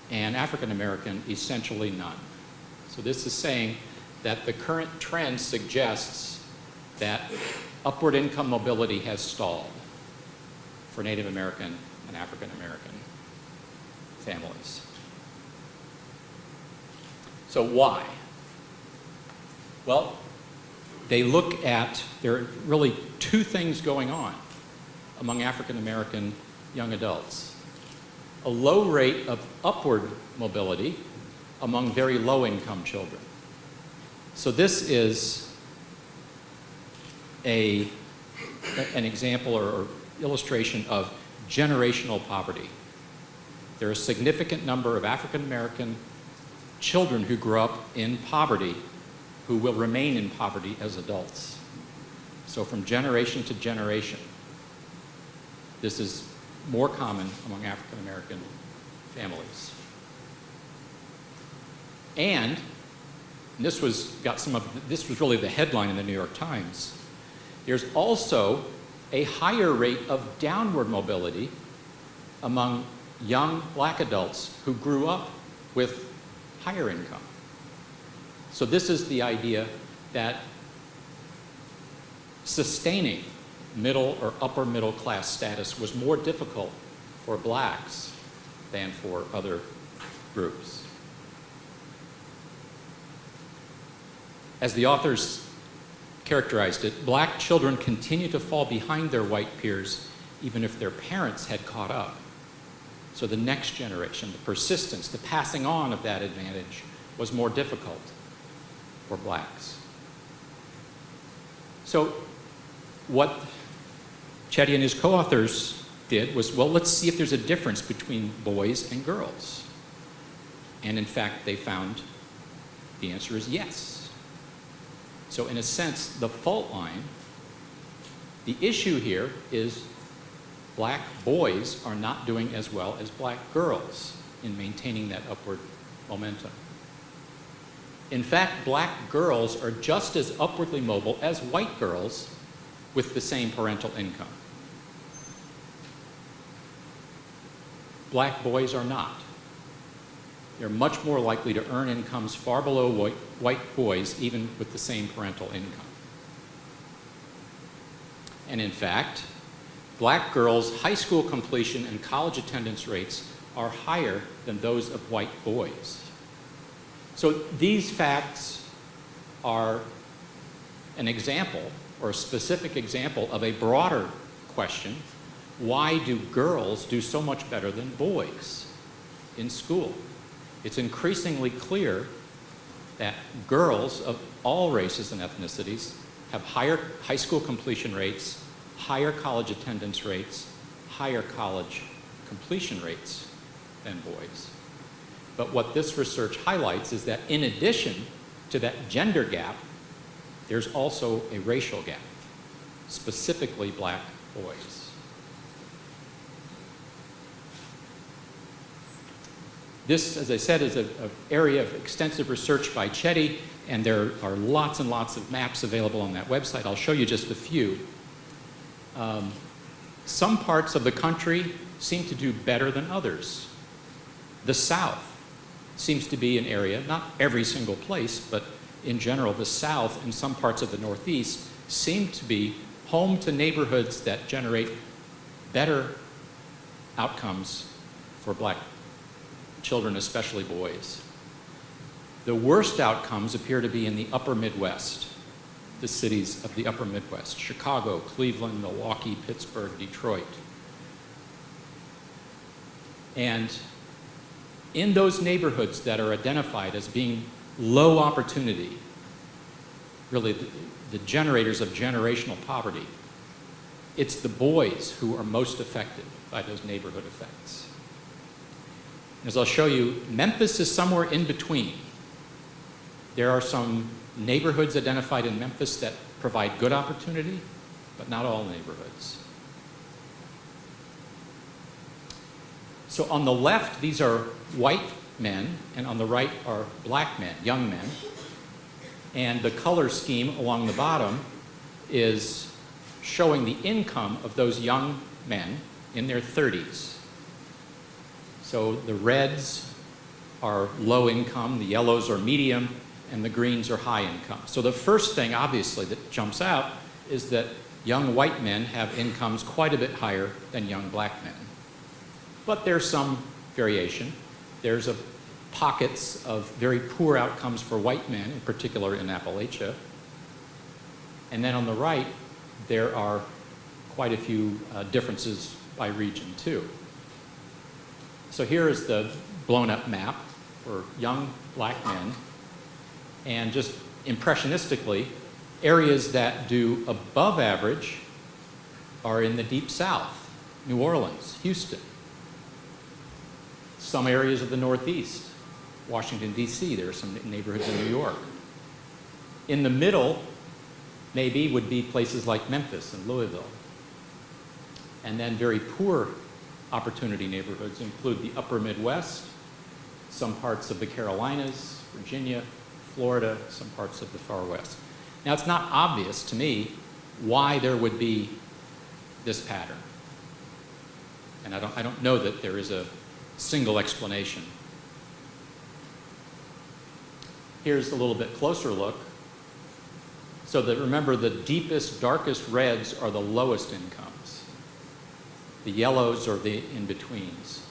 and African American, essentially none. So this is saying that the current trend suggests that upward income mobility has stalled for Native American and African American families. So why? Well, they look at, there are really two things going on among African American young adults. A low rate of upward mobility among very low income children. So this is an example or illustration of generational poverty. There are a significant number of African American children who grew up in poverty who will remain in poverty as adults. So from generation to generation, this is more common among African American families. And this was really the headline in the New York Times. There's also a higher rate of downward mobility among young black adults who grew up with higher income. So this is the idea that sustaining middle or upper middle class status was more difficult for blacks than for other groups. As the authors characterized it, black children continue to fall behind their white peers even if their parents had caught up. So the next generation, the persistence, the passing on of that advantage was more difficult for blacks. So what Chetty and his co-authors did was, well, let's see if there's a difference between boys and girls. And in fact, they found the answer is yes. So in a sense, the fault line, the issue here is black boys are not doing as well as black girls in maintaining that upward momentum. In fact, black girls are just as upwardly mobile as white girls with the same parental income. Black boys are not. They're much more likely to earn incomes far below white boys, even with the same parental income. And in fact, black girls' high school completion and college attendance rates are higher than those of white boys. So these facts are an example, or a specific example, of a broader question: why do girls do so much better than boys in school? It's increasingly clear that girls of all races and ethnicities have higher high school completion rates, higher college attendance rates, higher college completion rates than boys. But what this research highlights is that in addition to that gender gap, there's also a racial gap, specifically black boys. This, as I said, is an area of extensive research by Chetty, and there are lots and lots of maps available on that website. I'll show you just a few. Some parts of the country seem to do better than others. The South seems to be an area, not every single place, but in general, the South and some parts of the Northeast seem to be home to neighborhoods that generate better outcomes for black children, especially boys. The worst outcomes appear to be in the upper Midwest, the cities of the upper Midwest: Chicago, Cleveland, Milwaukee, Pittsburgh, Detroit. And in those neighborhoods that are identified as being low opportunity, really the generators of generational poverty, it's the boys who are most affected by those neighborhood effects. As I'll show you, Memphis is somewhere in between. There are some neighborhoods identified in Memphis that provide good opportunity, but not all neighborhoods. So on the left, these are white men, and on the right are black men, young men. And the color scheme along the bottom is showing the income of those young men in their 30s. So the reds are low income, the yellows are medium, and the greens are high income. So the first thing, obviously, that jumps out is that young white men have incomes quite a bit higher than young black men. But there's some variation. There's pockets of very poor outcomes for white men, in particular in Appalachia. And then on the right, there are quite a few differences by region, too. So here is the blown-up map for young black men. And just impressionistically, areas that do above average are in the Deep South, New Orleans, Houston. Some areas of the Northeast, Washington, D.C., there are some neighborhoods in New York. In the middle, maybe, would be places like Memphis and Louisville. And then very poor opportunity neighborhoods include the upper Midwest, some parts of the Carolinas, Virginia, Florida, some parts of the far west. Now, it's not obvious to me why there would be this pattern. And I don't know that there is a single explanation. Here's a little bit closer look. So that, remember, the deepest, darkest reds are the lowest incomes. The yellows are the in-betweens.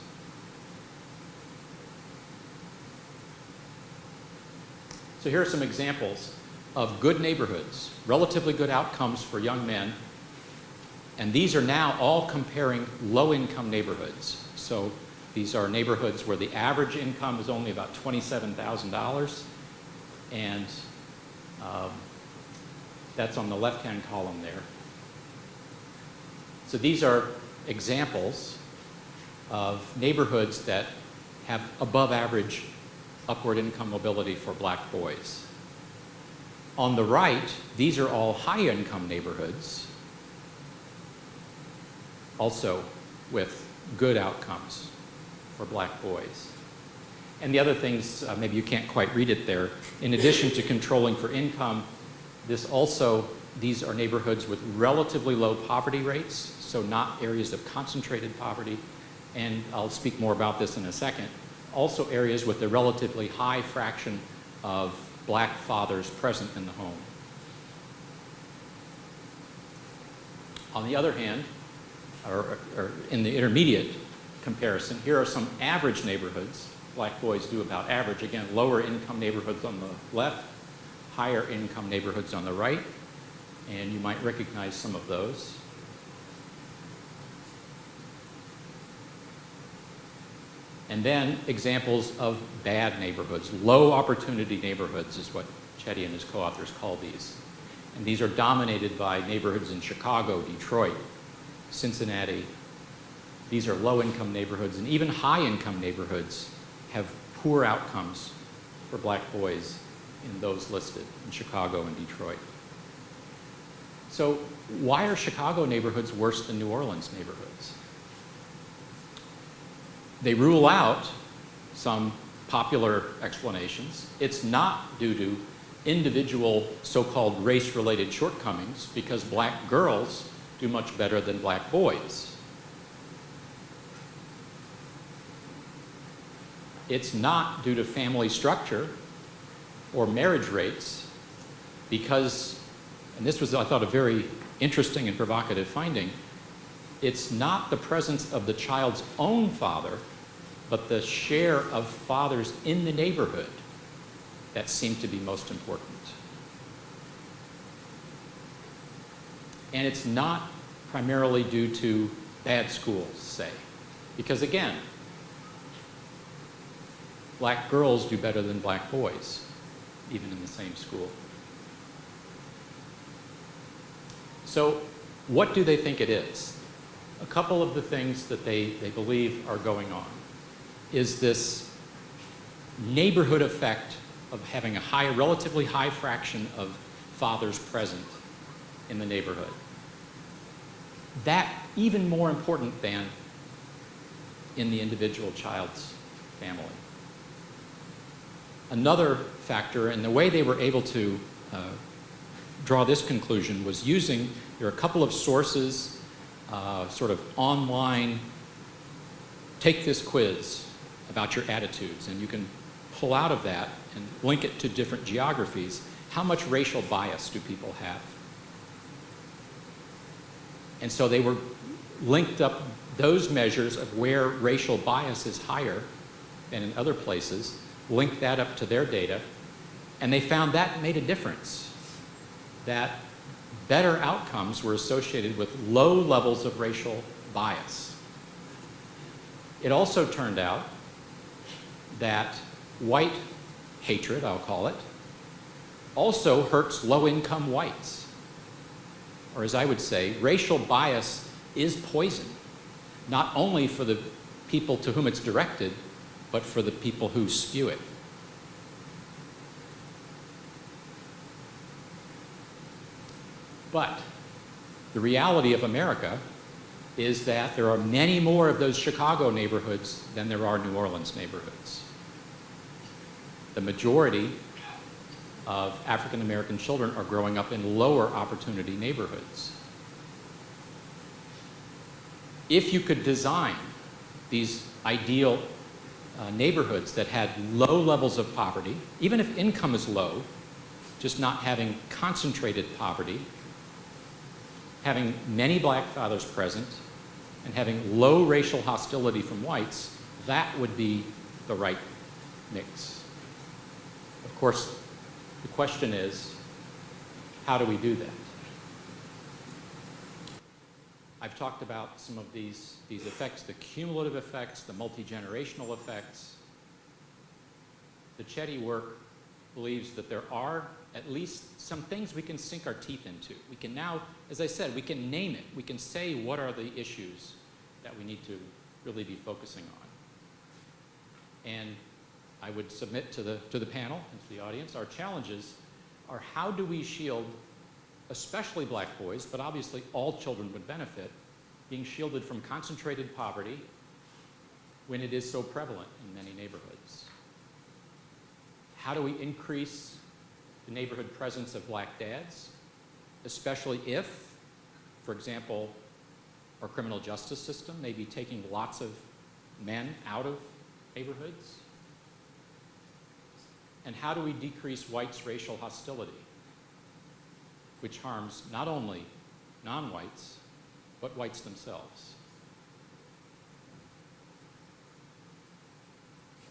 So here are some examples of good neighborhoods, relatively good outcomes for young men. And these are now all comparing low-income neighborhoods. So these are neighborhoods where the average income is only about $27,000. And that's on the left-hand column there. So these are examples of neighborhoods that have above average upward income mobility for black boys. On the right, these are all high income neighborhoods, also with good outcomes for black boys. And the other things, maybe you can't quite read it there, in addition to controlling for income, these are neighborhoods with relatively low poverty rates, so not areas of concentrated poverty, and I'll speak more about this in a second. Also areas with a relatively high fraction of black fathers present in the home. On the other hand, or in the intermediate comparison, here are some average neighborhoods. Black boys do about average. Again, lower income neighborhoods on the left, higher income neighborhoods on the right, and you might recognize some of those. And then examples of bad neighborhoods. Low opportunity neighborhoods is what Chetty and his co-authors call these. And these are dominated by neighborhoods in Chicago, Detroit, Cincinnati. These are low-income neighborhoods, and even high-income neighborhoods have poor outcomes for black boys in those listed in Chicago and Detroit. So why are Chicago neighborhoods worse than New Orleans neighborhoods? They rule out some popular explanations. It's not due to individual so-called race-related shortcomings, because black girls do much better than black boys. It's not due to family structure or marriage rates, because, and this was, I thought, a very interesting and provocative finding, it's not the presence of the child's own father, but the share of fathers in the neighborhood that seemed to be most important. And it's not primarily due to bad schools, say, because again, black girls do better than black boys, even in the same school. So what do they think it is? A couple of the things that they believe are going on is this neighborhood effect of having a relatively high fraction of fathers present in the neighborhood. That even more important than in the individual child's family. Another factor, and the way they were able to draw this conclusion was using, there are a couple of sources, sort of online, take this quiz about your attitudes, and you can pull out of that and link it to different geographies, how much racial bias do people have? And so they were linked up those measures of where racial bias is higher than in other places, linked that up to their data, and they found that made a difference, that better outcomes were associated with low levels of racial bias. It also turned out that white hatred, I'll call it, also hurts low-income whites. Or as I would say, racial bias is poison, not only for the people to whom it's directed, but for the people who spew it. But the reality of America is that there are many more of those Chicago neighborhoods than there are New Orleans neighborhoods. The majority of African American children are growing up in lower opportunity neighborhoods. If you could design these ideal neighborhoods that had low levels of poverty, even if income is low, just not having concentrated poverty, having many black fathers present, and having low racial hostility from whites, that would be the right mix. Of course, the question is, how do we do that? I've talked about some of these effects, the cumulative effects, the multi-generational effects. The Chetty work believes that there are at least some things we can sink our teeth into. We can now, as I said, we can name it. We can say what are the issues that we need to really be focusing on. And I would submit to the panel and to the audience, our challenges are how do we shield, especially black boys, but obviously all children would benefit, being shielded from concentrated poverty when it is so prevalent in many neighborhoods? How do we increase the neighborhood presence of black dads, especially if, for example, our criminal justice system may be taking lots of men out of neighborhoods? And how do we decrease whites' racial hostility, which harms not only non-whites, but whites themselves?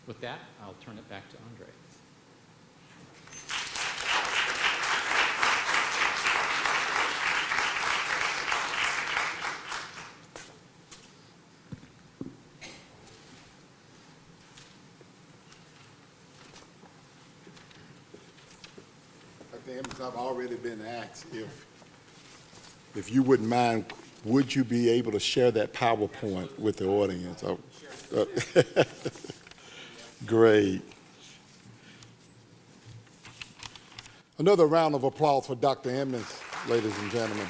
With that, I'll turn it back to Andre. Emmons, I've already been asked if you wouldn't mind, would you be able to share that PowerPoint with the audience? Great. Another round of applause for Dr. Emmons, ladies and gentlemen.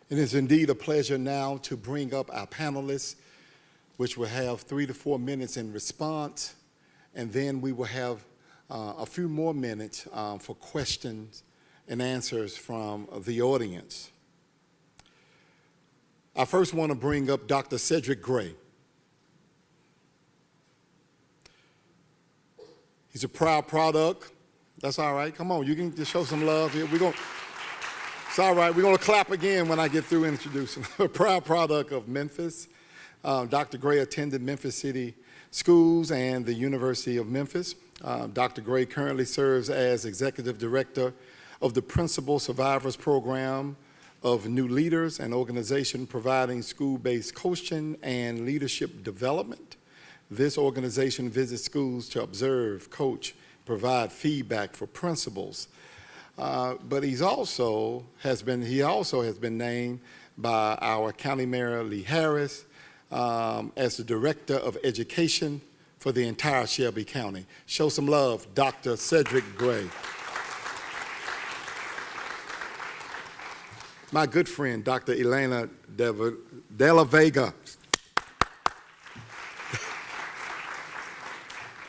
It is indeed a pleasure now to bring up our panelists, which will have 3 to 4 minutes in response, and then we will have a few more minutes for questions and answers from the audience. I first want to bring up Dr. Cedrick Gray. He's a proud product. That's all right. Come on, you can just show some love here. It's all right. We're going to clap again when I get through introducing. A proud product of Memphis. Dr. Gray attended Memphis City Schools and the University of Memphis. Dr. Gray currently serves as Executive Director of the Principal Survivors Program of New Leaders, an organization providing school-based coaching and leadership development. This organization visits schools to observe, coach, provide feedback for principals. But he also has been named by our County Mayor Lee Harris as the Director of Education for the entire Shelby County. Show some love, Dr. Cedrick Gray. My good friend, Dr. Elena Delavega.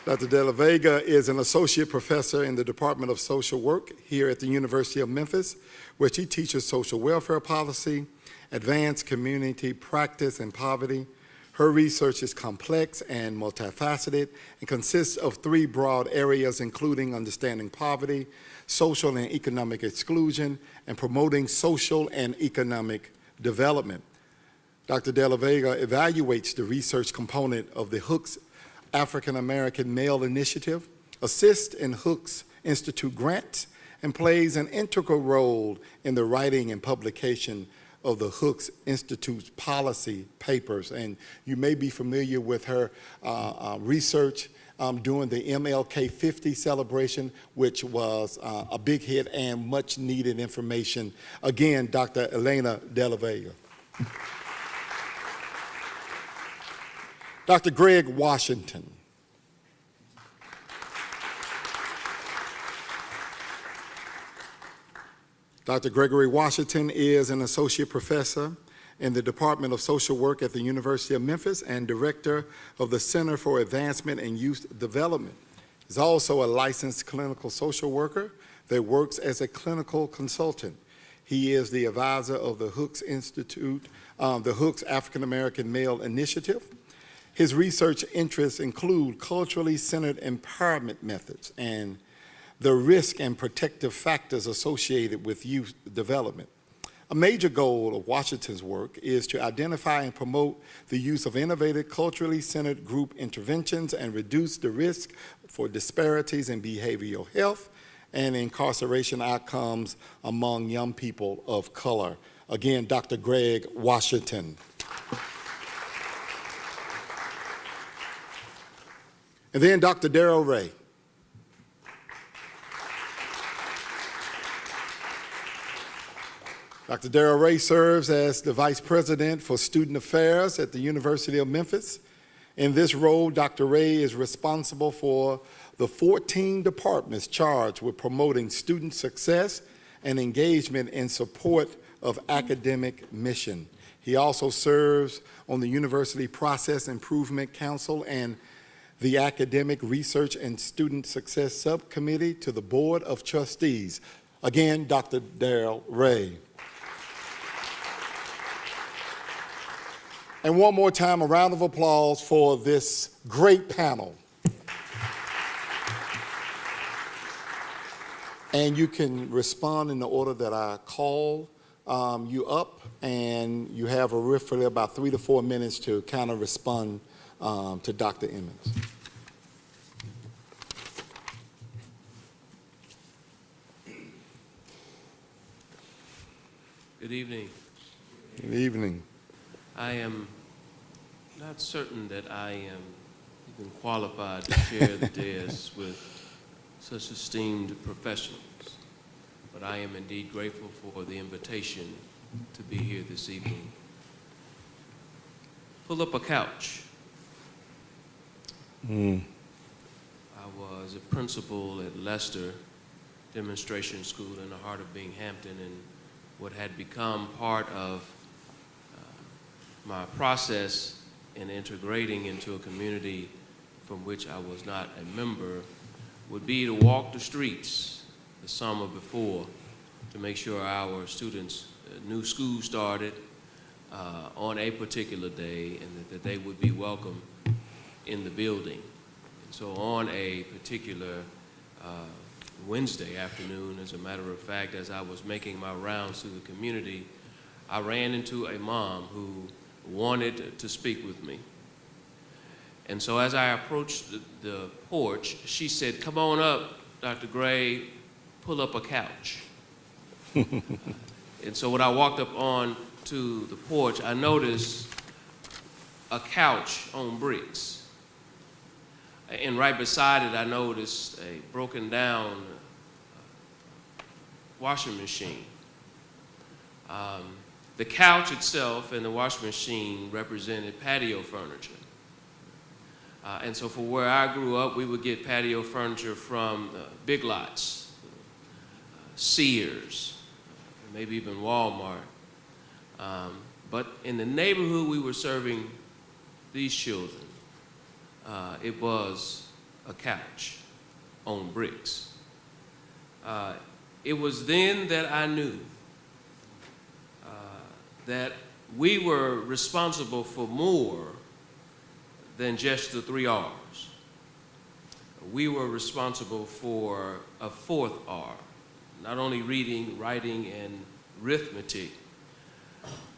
Dr. Delavega is an associate professor in the Department of Social Work here at the University of Memphis, where she teaches social welfare policy, advanced community practice, and poverty. Her research is complex and multifaceted and consists of 3 broad areas, including understanding poverty, social and economic exclusion, and promoting social and economic development. Dr. Delavega evaluates the research component of the Hooks African American Male Initiative, assists in Hooks Institute grants, and plays an integral role in the writing and publication of the Hooks Institute's policy papers. And you may be familiar with her research during the MLK 50 celebration, which was a big hit and much needed information. Again, Dr. Elena Delavega. Dr. Greg Washington. Dr. Gregory Washington is an associate professor in the Department of Social Work at the University of Memphis and director of the Center for Advancement and Youth Development. He's also a licensed clinical social worker that works as a clinical consultant. He is the advisor of the Hooks Institute, the Hooks African American Male Initiative. His research interests include culturally centered empowerment methods and the risk and protective factors associated with youth development. A major goal of Washington's work is to identify and promote the use of innovative, culturally centered group interventions and reduce the risk for disparities in behavioral health and incarceration outcomes among young people of color. Again, Dr. Greg Washington. And then Dr. Darrell Ray. Dr. Darrell Ray serves as the Vice President for Student Affairs at the University of Memphis. In this role, Dr. Ray is responsible for the 14 departments charged with promoting student success and engagement in support of academic mission. He also serves on the University Process Improvement Council and the Academic Research and Student Success Subcommittee to the Board of Trustees. Again, Dr. Darrell Ray. And one more time, a round of applause for this great panel. And you can respond in the order that I call you up, and you have roughly about 3 to 4 minutes to kind of respond to Dr. Emmons. Good evening. Good evening. I am not certain that I am even qualified to share the dais with such esteemed professionals, but I am indeed grateful for the invitation to be here this evening. Pull up a couch. I was a principal at Leicester Demonstration School in the heart of Binghamton, and what had become part of my process in integrating into a community from which I was not a member would be to walk the streets the summer before to make sure our students knew school started on a particular day and that they would be welcome in the building. And so on a particular Wednesday afternoon, as a matter of fact, as I was making my rounds through the community, I ran into a mom who wanted to speak with me. And so as I approached the porch, she said, "Come on up, Dr. Gray, pull up a couch." And so when I walked up on to the porch, I noticed a couch on bricks. And right beside it, I noticed a broken down washing machine. The couch itself and the washing machine represented patio furniture. And so for where I grew up, we would get patio furniture from Big Lots, Sears, maybe even Walmart. But in the neighborhood we were serving these children, it was a couch on bricks. It was then that I knew that we were responsible for more than just the 3 R's. We were responsible for a 4th R, not only reading, writing, and arithmetic,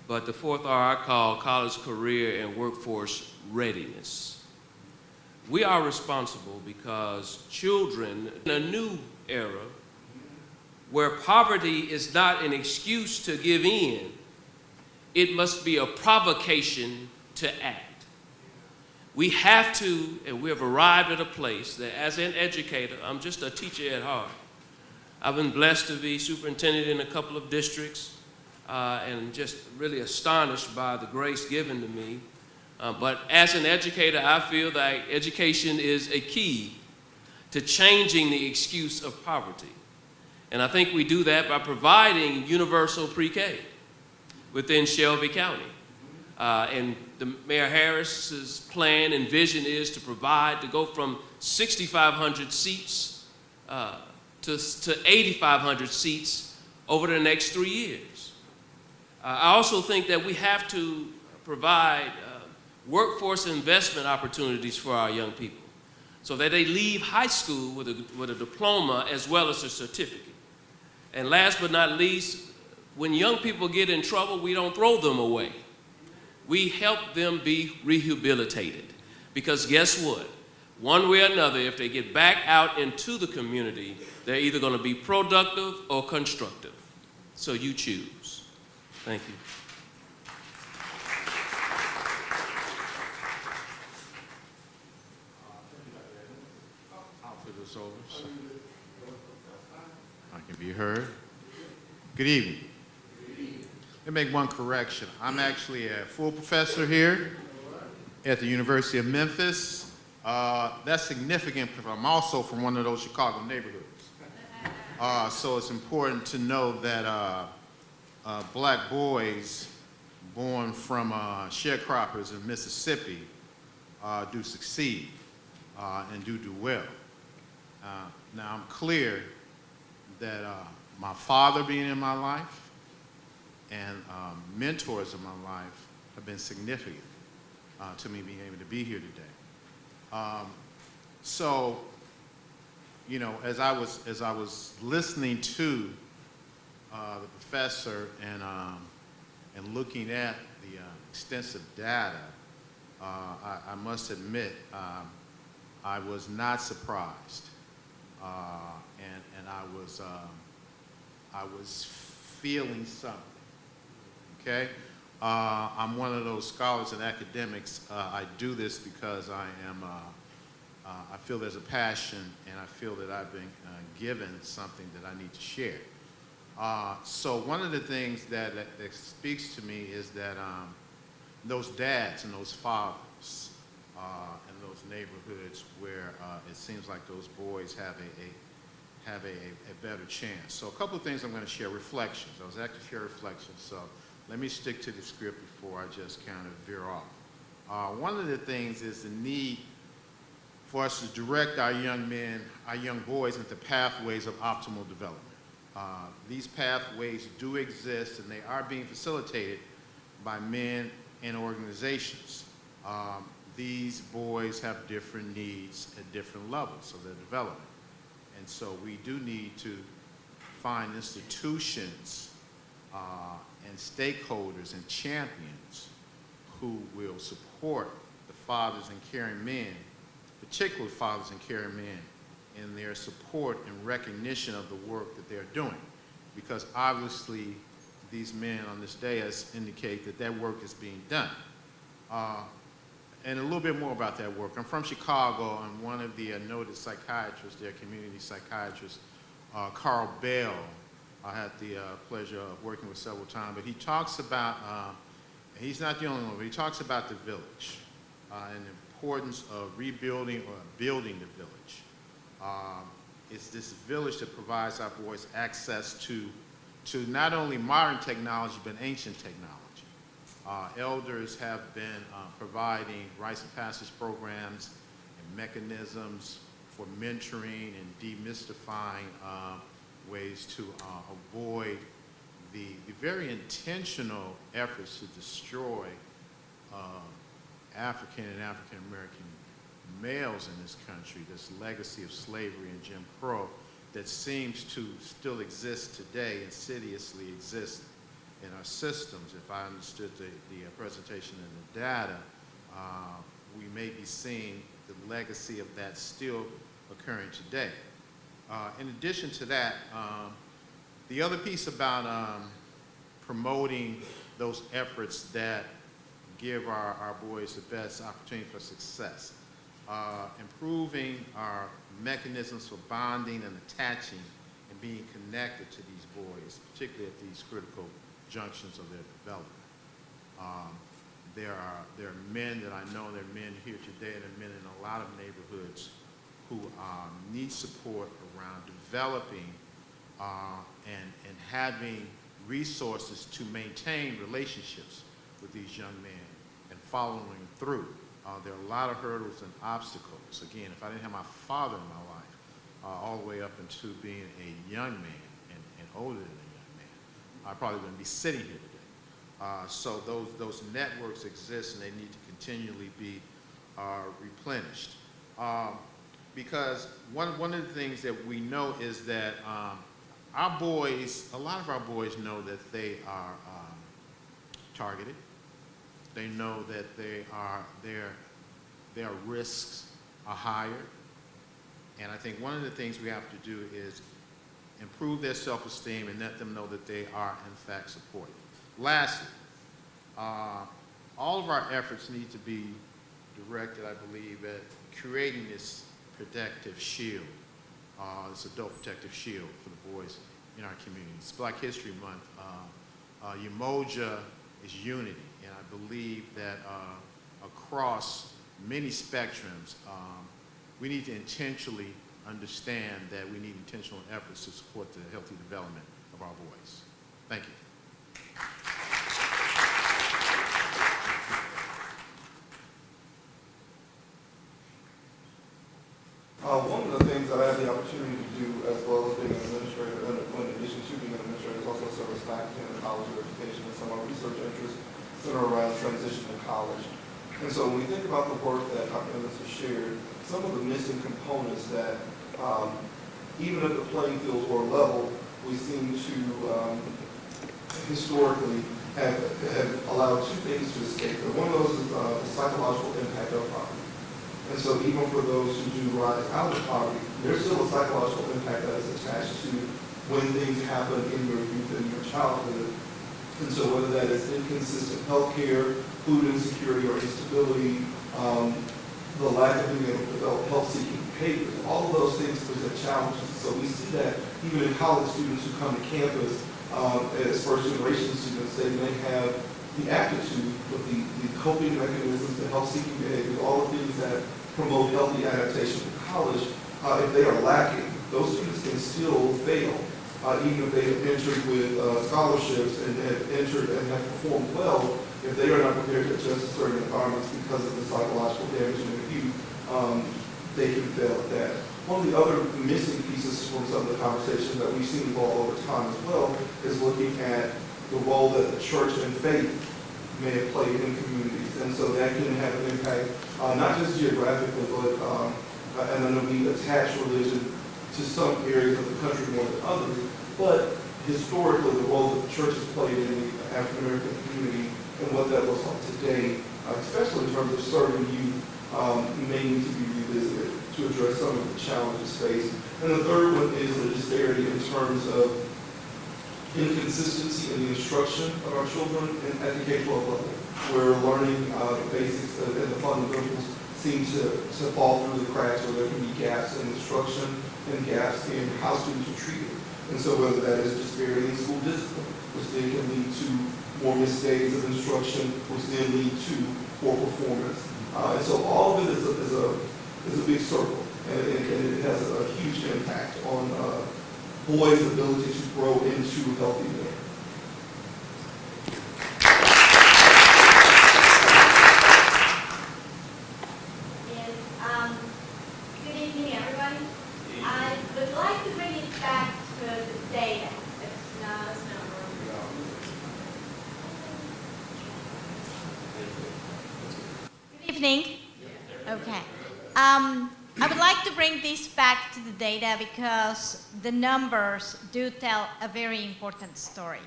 but the 4th R I call college, career, and workforce readiness. We are responsible because children in a new era where poverty is not an excuse to give in, it must be a provocation to act. We have to, and we have arrived at a place that as an educator, I'm just a teacher at heart. I've been blessed to be superintendent in a couple of districts and just really astonished by the grace given to me. But as an educator, I feel that education is a key to changing the excuse of poverty. And I think we do that by providing universal pre-K within Shelby County. And the Mayor Harris's plan and vision is to provide, to go from 6,500 seats to 8,500 seats over the next 3 years. I also think that we have to provide workforce investment opportunities for our young people so that they leave high school with a diploma as well as a certificate. And last but not least, when young people get in trouble, we don't throw them away. We help them be rehabilitated. Because guess what? One way or another, if they get back out into the community, they're either going to be productive or constructive. So you choose. Thank you. I'll put this over so I can be heard. Good evening. Let me make one correction. I'm actually a full professor here at the University of Memphis. That's significant because I'm also from one of those Chicago neighborhoods. So it's important to know that black boys born from sharecroppers in Mississippi do succeed and do well. Now I'm clear that my father being in my life and mentors in my life have been significant to me being able to be here today. So, you know, as I was listening to the professor and looking at the extensive data, I must admit I was not surprised, and I was feeling something. Okay, I'm one of those scholars and academics. I do this because I feel there's a passion, and I feel that I've been given something that I need to share. So one of the things that speaks to me is that those dads and those fathers in those neighborhoods where it seems like those boys have a better chance. So a couple of things I'm going to share, reflections. I was asked to share reflections, so let me stick to the script before I just kind of veer off. One of the things is the need for us to direct our young men, our young boys into pathways of optimal development. These pathways do exist, and they are being facilitated by men and organizations. These boys have different needs at different levels of their development. And so we do need to find institutions and stakeholders and champions who will support the fathers and caring men, particularly fathers and caring men, in their support and recognition of the work that they're doing. Because obviously these men on this dais indicate that that work is being done. And a little bit more about that work. I'm from Chicago, and one of the noted psychiatrists there, community psychiatrist, Carl Bell, I had the pleasure of working with several times, but he talks about, he's not the only one, but he talks about the village and the importance of rebuilding or building the village. It's this village that provides our boys access to not only modern technology, but ancient technology. Elders have been providing rites of passage programs and mechanisms for mentoring and demystifying ways to avoid the very intentional efforts to destroy African and African American males in this country, this legacy of slavery and Jim Crow that seems to still exist today, insidiously exist in our systems. If I understood the presentation and the data, we may be seeing the legacy of that still occurring today. In addition to that, the other piece about promoting those efforts that give our boys the best opportunity for success, improving our mechanisms for bonding and attaching and being connected to these boys, particularly at these critical junctions of their development. There are men that I know, there are men here today, and there are men in a lot of neighborhoods who need support around developing and having resources to maintain relationships with these young men and following through. There are a lot of hurdles and obstacles. Again, if I didn't have my father in my life, all the way up into being a young man and older than a young man, I probably wouldn't be sitting here today. So those networks exist, and they need to continually be replenished. Because one of the things that we know is that our boys, a lot of our boys know that they are targeted. They know that their risks are higher. And I think one of the things we have to do is improve their self-esteem and let them know that they are, in fact, supported. Lastly, all of our efforts need to be directed, I believe, at creating this protective shield, this adult protective shield for the boys in our communities. Black History Month, Umoja is unity, and I believe that across many spectrums, we need to intentionally understand that we need intentional efforts to support the healthy development of our boys. Thank you. One of the things that I had the opportunity to do, as well as being an administrator, and in addition to being an administrator, is also serve as faculty in the College of Education, and some of our research interests center around transition to college. And so when we think about the work that Dr. Emmons has shared, some of the missing components that, even at the playing field or level, we seem to historically have allowed two things to escape. And one of those is the psychological impact of poverty. And so even for those who do rise out of poverty, there's still a psychological impact that is attached to when things happen in your youth and your childhood. And so whether that is inconsistent health care, food insecurity or instability, the lack of being able to develop health-seeking behaviors, all of those things present challenges. So we see that even in college students who come to campus as first-generation students, they may have the aptitude, but the coping mechanisms, the health-seeking behaviors, all the things that promote healthy adaptation to college, if they are lacking, those students can still fail, even if they have entered with scholarships and have entered and have performed well. If they are not prepared to adjust to certain environments because of the psychological damage in their youth, they can fail at that. One of the other missing pieces from some of the conversations that we've seen evolve over time as well is looking at the role that the church and faith may have played in communities. And so that can have an impact, not just geographically, but, and I know we attach religion to some areas of the country more than others, but historically the role that the church has played in the African American community and what that looks like today, especially in terms of serving youth, may need to be revisited to address some of the challenges faced. And the third one is the disparity in terms of inconsistency in the instruction of our children at the K-12 level, where learning the basics and the fundamentals seem to fall through the cracks, where there can be gaps in instruction and gaps in how students are treated. And so whether that is disparity in school discipline, which then can lead to more missed days of instruction, which then lead to poor performance. And so all of it is a big circle, and it has a huge impact on boys' ability to grow into healthy men. Good evening, everybody. evening. Okay. I would like to bring this back to the data because the numbers do tell a very important story.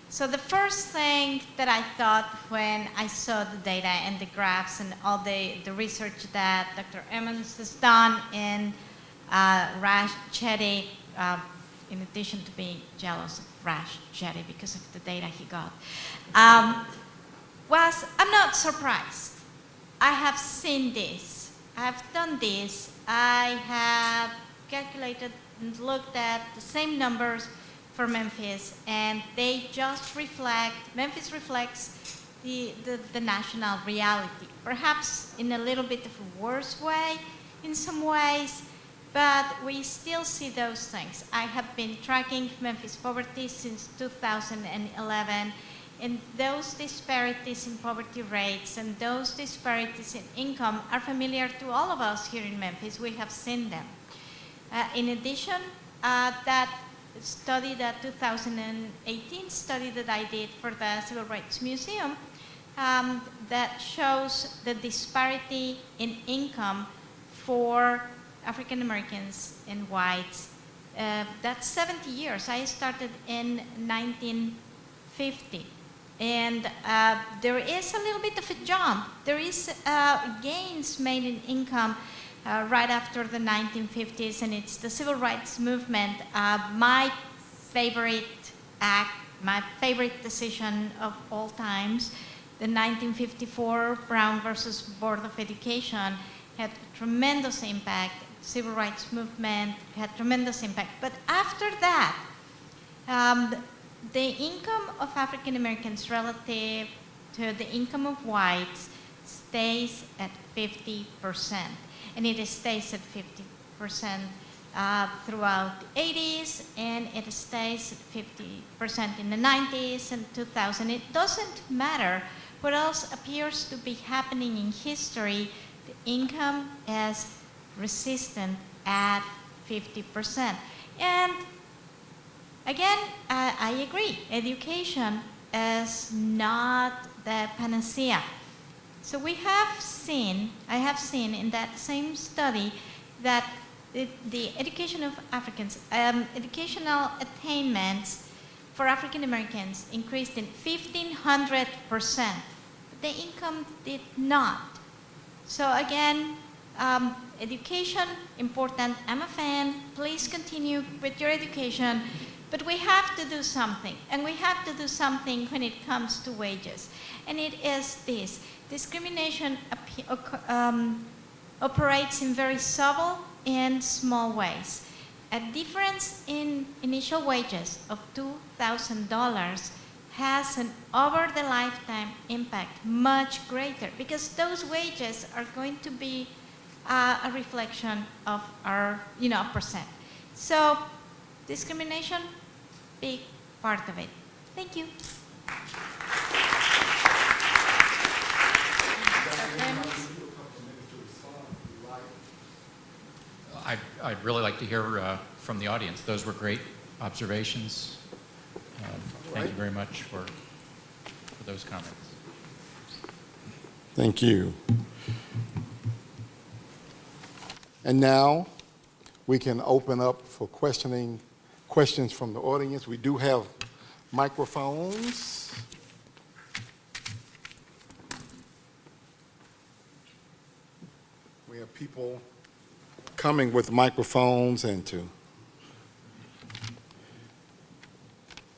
So the first thing that I thought when I saw the data and the graphs and all the research that Dr. Emmons has done in Chetty, in addition to being jealous of Chetty because of the data he got, was I'm not surprised. I have seen this. I have done this. I have calculated and looked at the same numbers for Memphis, and they just reflect, Memphis reflects the national reality, perhaps in a little bit of a worse way in some ways, but we still see those things. I have been tracking Memphis poverty since 2011, and those disparities in poverty rates and those disparities in income are familiar to all of us here in Memphis. We have seen them. In addition, that study, that 2018 study that I did for the Civil Rights Museum, that shows the disparity in income for African Americans and whites. That's 70 years. I started in 1950. And there is a little bit of a jump. There is gains made in income right after the 1950s, and it's the civil rights movement. My favorite act, my favorite decision of all times, the 1954 Brown versus Board of Education, had tremendous impact. Civil rights movement had tremendous impact. But after that, the income of African Americans relative to the income of whites stays at 50%. And it stays at 50% throughout the 80s, and it stays at 50% in the 90s and 2000. It doesn't matter what else appears to be happening in history, the income is resistant at 50%. And again, I agree, education is not the panacea. So I have seen in that same study that the education of Africans, educational attainments for African Americans increased in 1,500%. But the income did not. So again, education, important. I'm a fan. Please continue with your education. But we have to do something. And we have to do something when it comes to wages. And it is this. Discrimination operates in very subtle and small ways. A difference in initial wages of $2,000 has an over the lifetime impact much greater, because those wages are going to be a reflection of our percent. So discrimination, big part of it. Thank you. I'd really like to hear from the audience. Those were great observations. Thank you very much for those comments. Thank you. And now we can open up for questions from the audience. We do have microphones. We have people coming with microphones and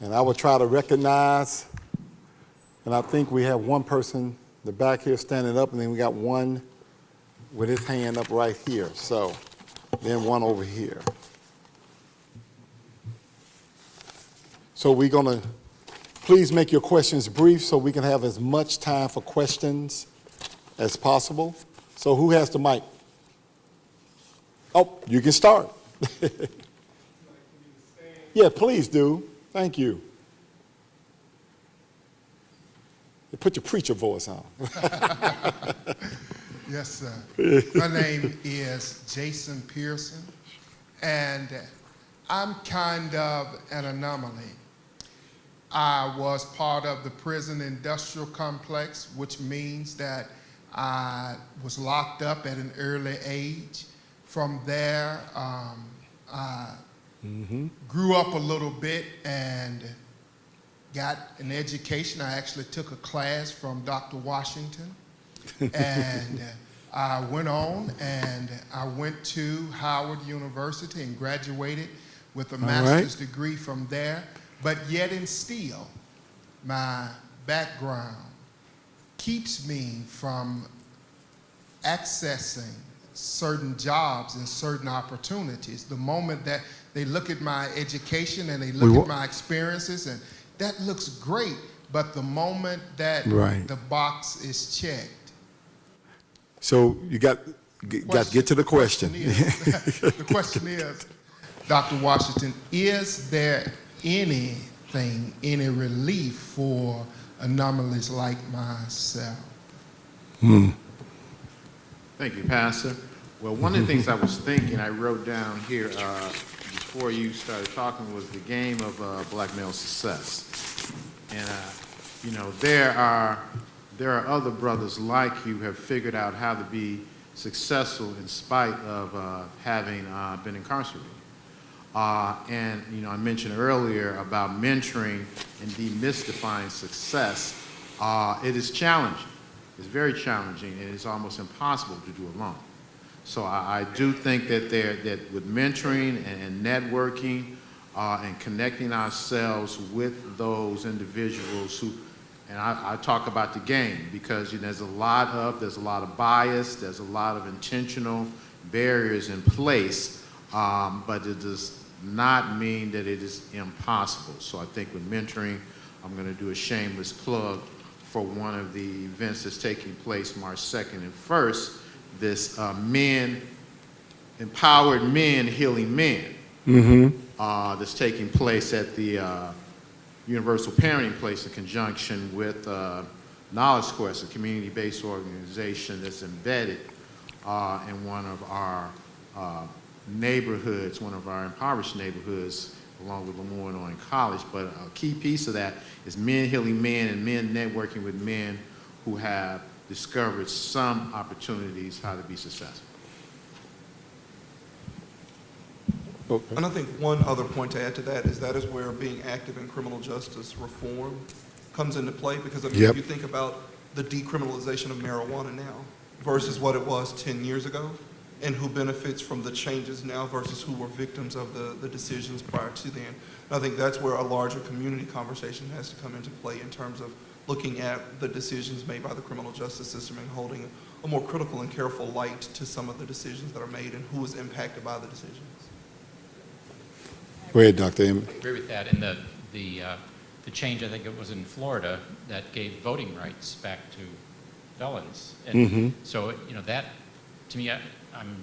I will try to recognize, and I think we have one person in the back here standing up, and then we got one with his hand up right here. So then one over here. So we're going to, please make your questions brief so we can have as much time for questions as possible. So who has the mic? Oh, you can start. Yeah, please do. Thank you. Put your preacher voice on. Yes, sir. My name is Jason Pearson, and I'm kind of an anomaly. I was part of the prison industrial complex, which means that I was locked up at an early age. From there, I grew up a little bit and got an education. I actually took a class from Dr. Washington. And I went on and I went to Howard University and graduated with a master's degree from there. But yet and still, my background keeps me from accessing certain jobs and certain opportunities. The moment that they look at my education and they look at my experiences, and that looks great, but the moment that the box is checked. So you got to get to the question. The question is, Dr. Washington, is there anything, any relief for anomalies like myself? Thank you, Pastor. Well, one of the things I was thinking, I wrote down here before you started talking, was the game of black male success. And, you know, there are other brothers like you who have figured out how to be successful in spite of having been incarcerated. And, you know, I mentioned earlier about mentoring and demystifying success. It is challenging. It's very challenging, and it's almost impossible to do alone. So I do think that that with mentoring and networking and connecting ourselves with those individuals who, and I talk about the game because, you know, there's a lot of bias, there's a lot of intentional barriers in place, but it does not mean that it is impossible. So I think with mentoring, I'm going to do a shameless plug for one of the events that's taking place March 2nd and 1st, this Empowered Men Healing Men, that's taking place at the Universal Parenting Place in conjunction with Knowledge Quest, a community-based organization that's embedded in one of our neighborhoods, one of our impoverished neighborhoods, along with Lemoyne and College. But a key piece of that is men healing men and men networking with men who have discovered some opportunities how to be successful. Okay. And I think one other point to add to that is where being active in criminal justice reform comes into play, because I mean, if you think about the decriminalization of marijuana now versus what it was 10 years ago, and who benefits from the changes now versus who were victims of the decisions prior to then. And I think that's where a larger community conversation has to come into play in terms of looking at the decisions made by the criminal justice system and holding a more critical and careful light to some of the decisions that are made and who is impacted by the decisions. Go ahead, Dr. Emmons. I agree with that. And the change, I think it was in Florida, that gave voting rights back to felons. And so, you know, that, to me, I'm,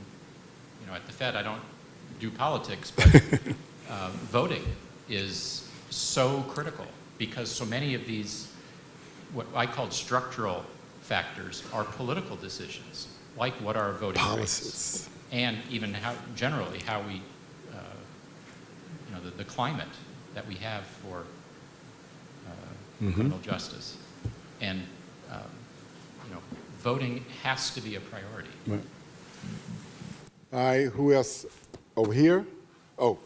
you know, at the Fed, I don't do politics, but voting is so critical because so many of these, what I called structural factors, are political decisions, like what are voting Policies. rights, and even how, generally, how we, you know, the climate that we have for criminal justice. And, you know, voting has to be a priority. Right. All right, who else? Over here? Oh.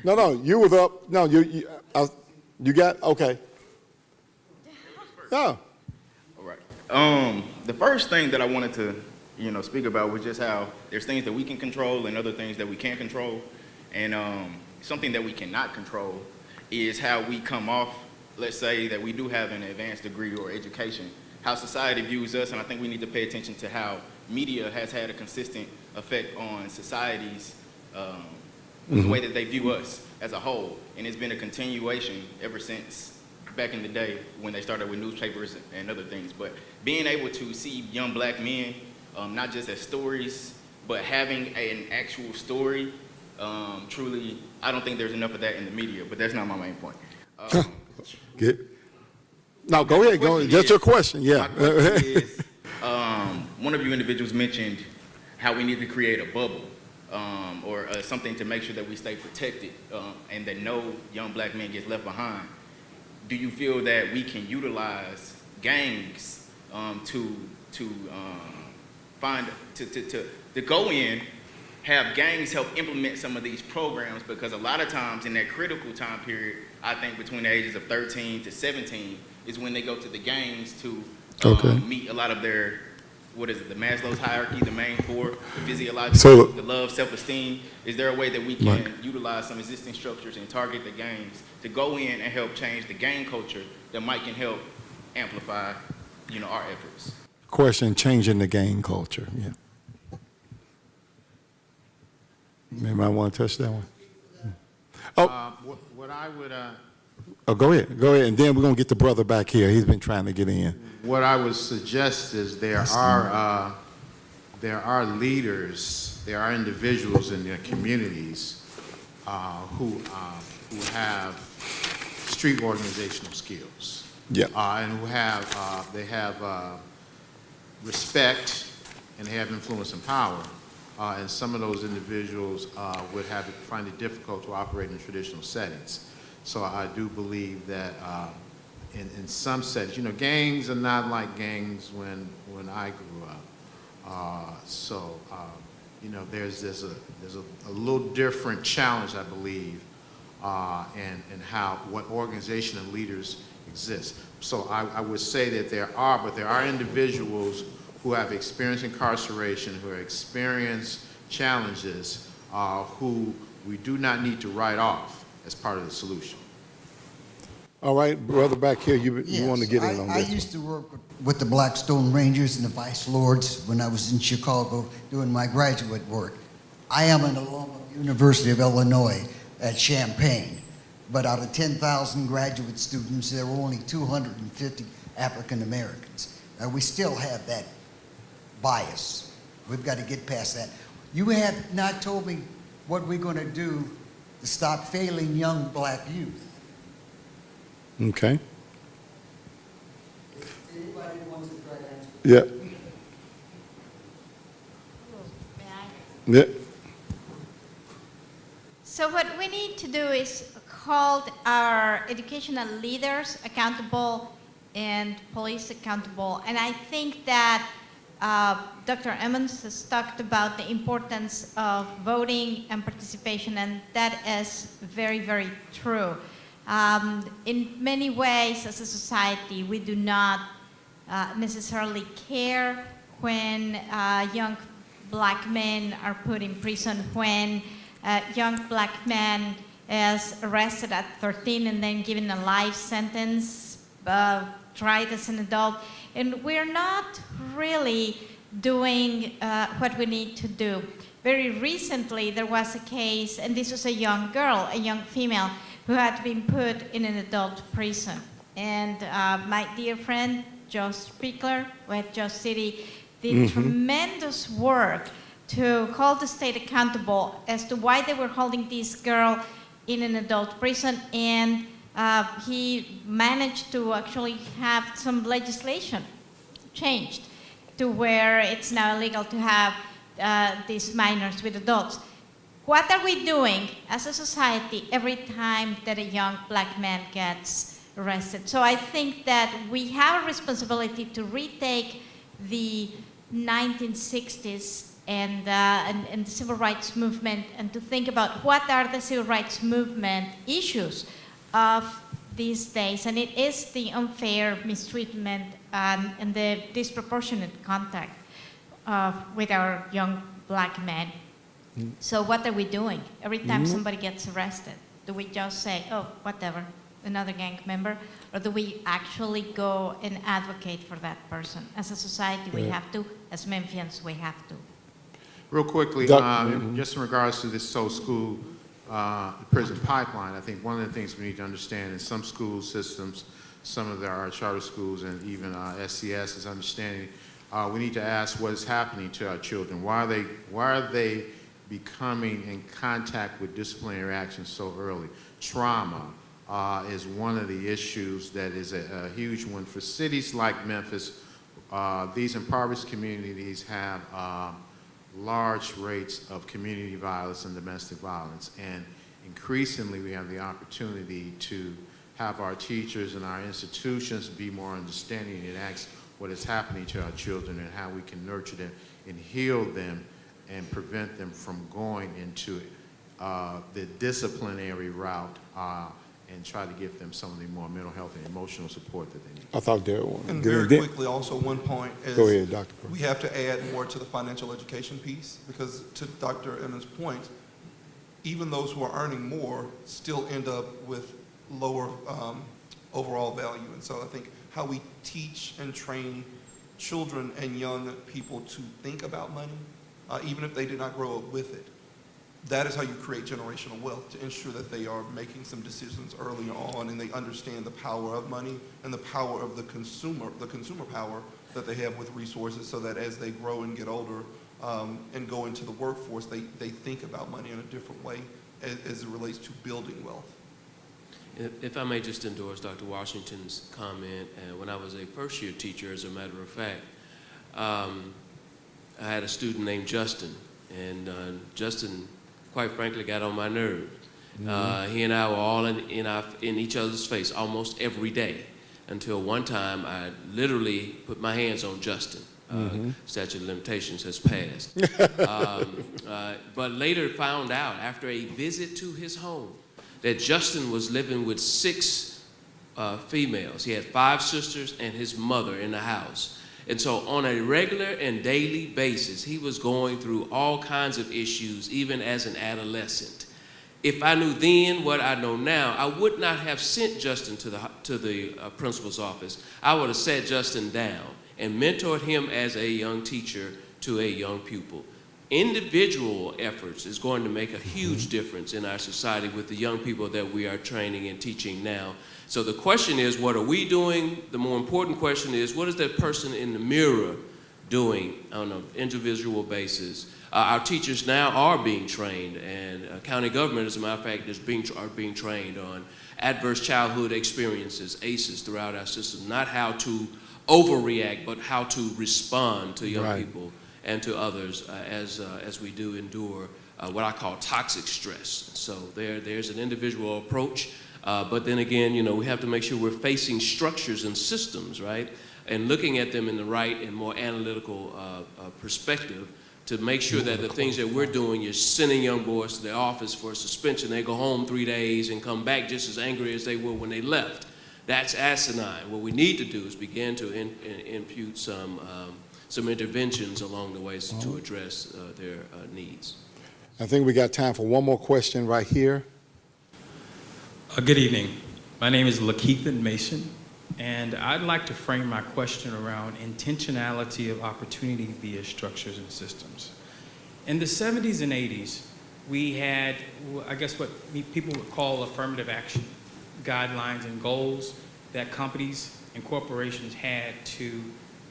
No, you was up. No, you got, okay. Yeah. All right. The first thing that I wanted to, you know, speak about was just how there's things that we can control and other things that we can't control. And something that we cannot control is how we come off. Let's say that we do have an advanced degree or education, how society views us, and I think we need to pay attention to how media has had a consistent effect on society's the way that they view us as a whole. And it's been a continuation ever since back in the day when they started with newspapers and other things. But being able to see young black men, not just as stories, but having an actual story, truly, I don't think there's enough of that in the media, but that's not my main point. Good. No, go ahead. Go. Just your question. Yeah. My question is, one of you individuals mentioned how we need to create a bubble or something to make sure that we stay protected and that no young black man gets left behind. Do you feel that we can utilize gangs to go in, have gangs help implement some of these programs, because a lot of times in that critical time period, I think between the ages of 13 to 17 is when they go to the gangs to meet a lot of their, the Maslow's hierarchy, the main four, the physiological, the love, self-esteem. Is there a way that we can utilize some existing structures and target the gangs to go in and help change the gang culture that can help amplify, our efforts? Question, changing the gang culture, yeah. Maybe I want to touch that one. What I would... go ahead, and then we're going to get the brother back here. He's been trying to get in. What I would suggest is there are leaders, there are individuals in their communities who have street organizational skills. Yeah. And who have respect, and they have influence and power. And some of those individuals would find it difficult to operate in traditional settings. So I do believe that in some settings, gangs are not like gangs when I grew up. There's a little different challenge, I believe, and what organization and leaders exist. So I would say that there are individuals who have experienced incarceration, who have experienced challenges, who we do not need to write off as part of the solution. All right, brother back here, you want to get in on this? I used to work with the Blackstone Rangers and the Vice Lords when I was in Chicago doing my graduate work. I am an alum of the University of Illinois at Champaign, but out of 10,000 graduate students, there were only 250 African Americans. Now, we still have that bias. We've got to get past that. You have not told me what we're going to do to stop failing young black youth. Okay. Anybody wants to try to answer? Yeah. Yeah. So what we need to do is hold our educational leaders accountable and police accountable. And I think that Dr. Emmons has talked about the importance of voting and participation, and that is very, very true. In many ways, as a society, we do not necessarily care when young black men are put in prison, when a young black man is arrested at 13 and then given a life sentence, tried as an adult. And we're not really doing what we need to do. Very recently, there was a case, and this was a young girl, a young female, who had been put in an adult prison. And my dear friend, Joe Spiegler, with Joe City, did tremendous work to hold the state accountable as to why they were holding this girl in an adult prison. And he managed to actually have some legislation changed to where it's now illegal to have these minors with adults. What are we doing as a society every time that a young black man gets arrested? So I think that we have a responsibility to retake the 1960s and the civil rights movement, and to think about what are the civil rights movement issues of these days. And it is the unfair mistreatment and the disproportionate contact with our young black men. So what are we doing? Every time somebody gets arrested, do we just say, oh, whatever, another gang member? Or do we actually go and advocate for that person? As a society, we have to. As Memphians, we have to. Real quickly, just in regards to this school prison pipeline, I think one of the things we need to understand in some school systems, some of our charter schools and even SCS is understanding, we need to ask what is happening to our children. Why are they becoming in contact with disciplinary action so early? Trauma is one of the issues that is a huge one for cities like Memphis. These impoverished communities have large rates of community violence and domestic violence, and increasingly we have the opportunity to have our teachers and our institutions be more understanding and ask what is happening to our children and how we can nurture them and heal them and prevent them from going into the disciplinary route and try to give them some of the more mental health and emotional support that they need. I thought Darrell wanted. And very quickly, also one point is go ahead, Dr. we have to add more to the financial education piece, because to Dr. Emmons' point, even those who are earning more still end up with lower overall value. And so I think how we teach and train children and young people to think about money, even if they did not grow up with it, that is how you create generational wealth, to ensure that they are making some decisions early on and they understand the power of money and the power of the consumer power that they have with resources, so that as they grow and get older and go into the workforce, they think about money in a different way as it relates to building wealth. If I may just endorse Dr. Washington's comment, when I was a first-year teacher, as a matter of fact, I had a student named Justin, and Justin, quite frankly, got on my nerve. He and I were all in each other's face almost every day, until one time I literally put my hands on Justin. Statute of limitations has passed. But later found out, after a visit to his home, that Justin was living with 6 females. He had 5 sisters and his mother in the house. And so on a regular and daily basis, he was going through all kinds of issues, even as an adolescent. If I knew then what I know now, I would not have sent Justin to the principal's office. I would have sat Justin down and mentored him as a young teacher to a young pupil. Individual efforts is going to make a huge difference in our society with the young people that we are training and teaching now. So the question is, what are we doing? The more important question is, what is that person in the mirror doing on an individual basis? Our teachers now are being trained, and county government, as a matter of fact, are being trained on adverse childhood experiences, ACEs, throughout our system. Not how to overreact, but how to respond to young people and to others as we do endure what I call toxic stress. So there's an individual approach, but then again, we have to make sure we're facing structures and systems, right? And looking at them in the right and more analytical perspective, to make sure that the things that we're doing, you're sending young boys to the office for a suspension, they go home 3 days and come back just as angry as they were when they left. That's asinine. What we need to do is begin to impute some interventions along the way to address their needs. I think we got time for one more question right here. Good evening. My name is Lakeithan Mason, and I'd like to frame my question around intentionality of opportunity via structures and systems. In the 70s and 80s, we had, I guess, what people would call affirmative action, guidelines and goals that companies and corporations had to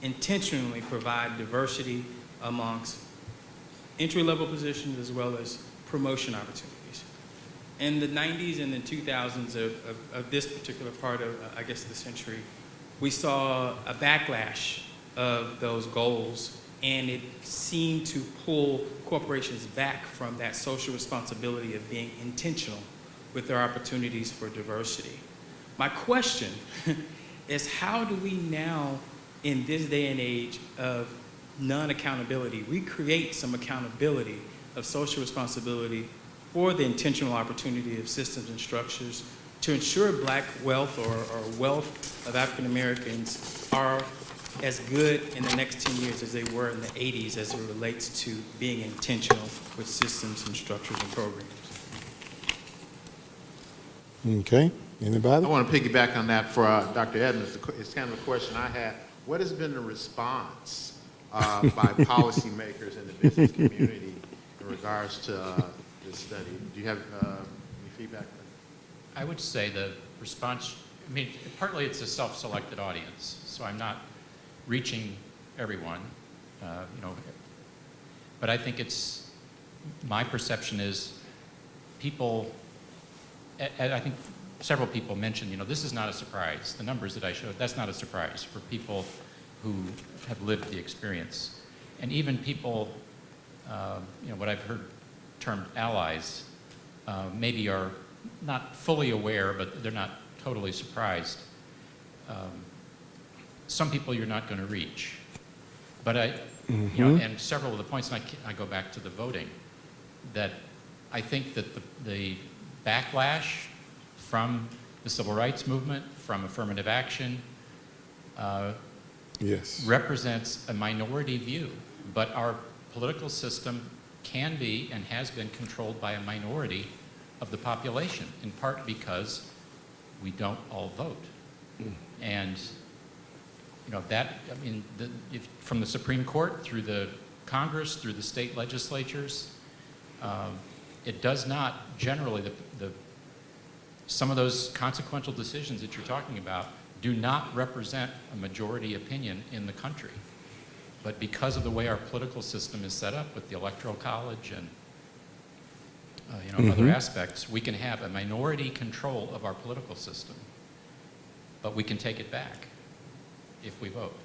intentionally provide diversity amongst entry-level positions as well as promotion opportunities. In the 90s and the 2000s of this particular part of, I guess, the century, we saw a backlash of those goals, and it seemed to pull corporations back from that social responsibility of being intentional with their opportunities for diversity. My question is, how do we now, in this day and age of non-accountability, recreate some accountability of social responsibility for the intentional opportunity of systems and structures to ensure Black wealth or wealth of African Americans are as good in the next 10 years as they were in the 80s as it relates to being intentional with systems and structures and programs? Okay, anybody? I want to piggyback on that for Dr. Emmons. It's kind of a question I had. What has been the response by policymakers in the business community in regards to this study? Do you have any feedback? I would say the response, partly it's a self-selected audience, so I'm not reaching everyone, but I think my perception is people, I think several people mentioned, this is not a surprise. The numbers that I showed, that's not a surprise for people who have lived the experience. And even people, what I've heard termed allies, maybe are not fully aware, but they're not totally surprised. Some people you're not going to reach. But you know, and several of the points, and I go back to the voting, that I think that the backlash from the civil rights movement, from affirmative action, represents a minority view. But our political system can be and has been controlled by a minority of the population, in part because we don't all vote. And you know, that, I mean, from the Supreme Court through the Congress, through the state legislatures, it does not generally, some of those consequential decisions that you're talking about do not represent a majority opinion in the country. But because of the way our political system is set up with the Electoral College and you know, other aspects, we can have a minority control of our political system, but we can take it back if we vote.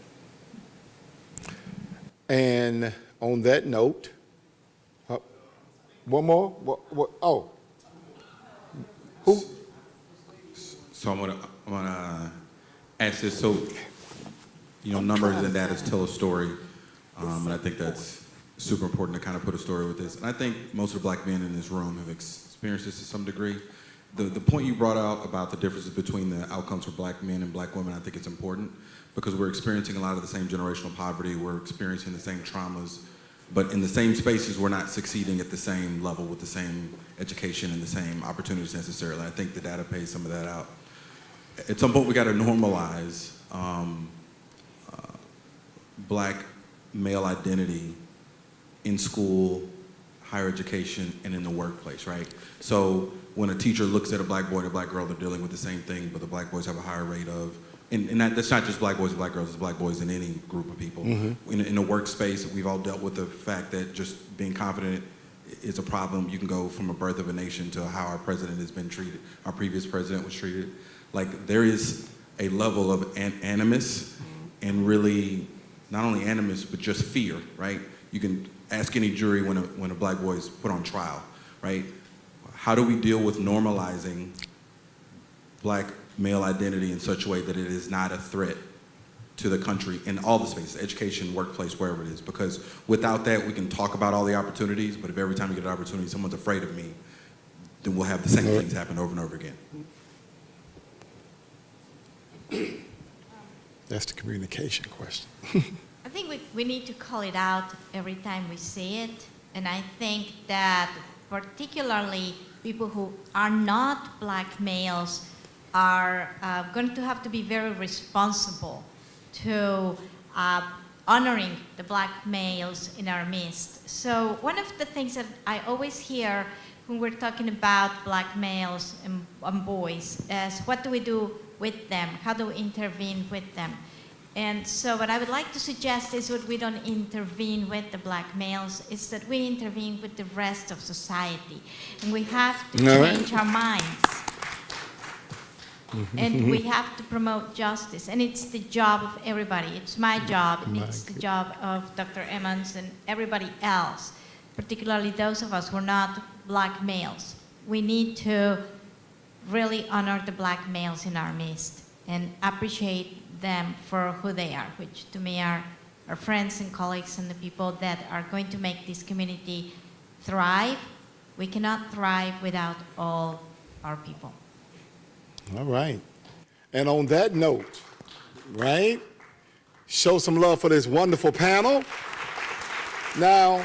And on that note, one more? Oh. Who? So I'm gonna ask this. So, you know, numbers and data tell a story, and I think that's super important to kind of put a story with this. And I think most of the black men in this room have experienced this to some degree. The point you brought out about the differences between the outcomes for black men and black women, I think it's important because we're experiencing a lot of the same generational poverty, we're experiencing the same traumas, but in the same spaces, we're not succeeding at the same level with the same education and the same opportunities necessarily. I think the data pays some of that out. At some point, we got to normalize black male identity in school, higher education, and in the workplace, right? So when a teacher looks at a black boy and a black girl, they're dealing with the same thing, but the black boys have a higher rate of, and that's not just black boys and black girls, it's black boys in any group of people. In a workspace, we've all dealt with the fact that just being confident is a problem. You can go from a birth of a nation to how our president has been treated, our previous president was treated. Like, there is a level of animus, and really, not only animus, but just fear, right? You can ask any jury when a black boy is put on trial, right? How do we deal with normalizing black male identity in such a way that it is not a threat to the country in all the spaces, education, workplace, wherever it is? Because without that, we can talk about all the opportunities, but if every time you get an opportunity, someone's afraid of me, then we'll have the same things happen over and over again. That's the communication question. I think we need to call it out every time we see it. And I think that particularly people who are not black males are going to have to be very responsible to honoring the black males in our midst. So one of the things that I always hear when we're talking about black males and boys is, what do we do with them? How do we intervene with them? And so what I would like to suggest is that we don't intervene with the black males, is that we intervene with the rest of society. And we have to change our minds. And we have to promote justice. And it's the job of everybody. It's my job, and it's the job of Dr. Emmons and everybody else, particularly those of us who are not black males. We need to really honor the black males in our midst and appreciate them for who they are, which to me are our friends and colleagues and the people that are going to make this community thrive. We cannot thrive without all our people. All right. And on that note, right, show some love for this wonderful panel. Now,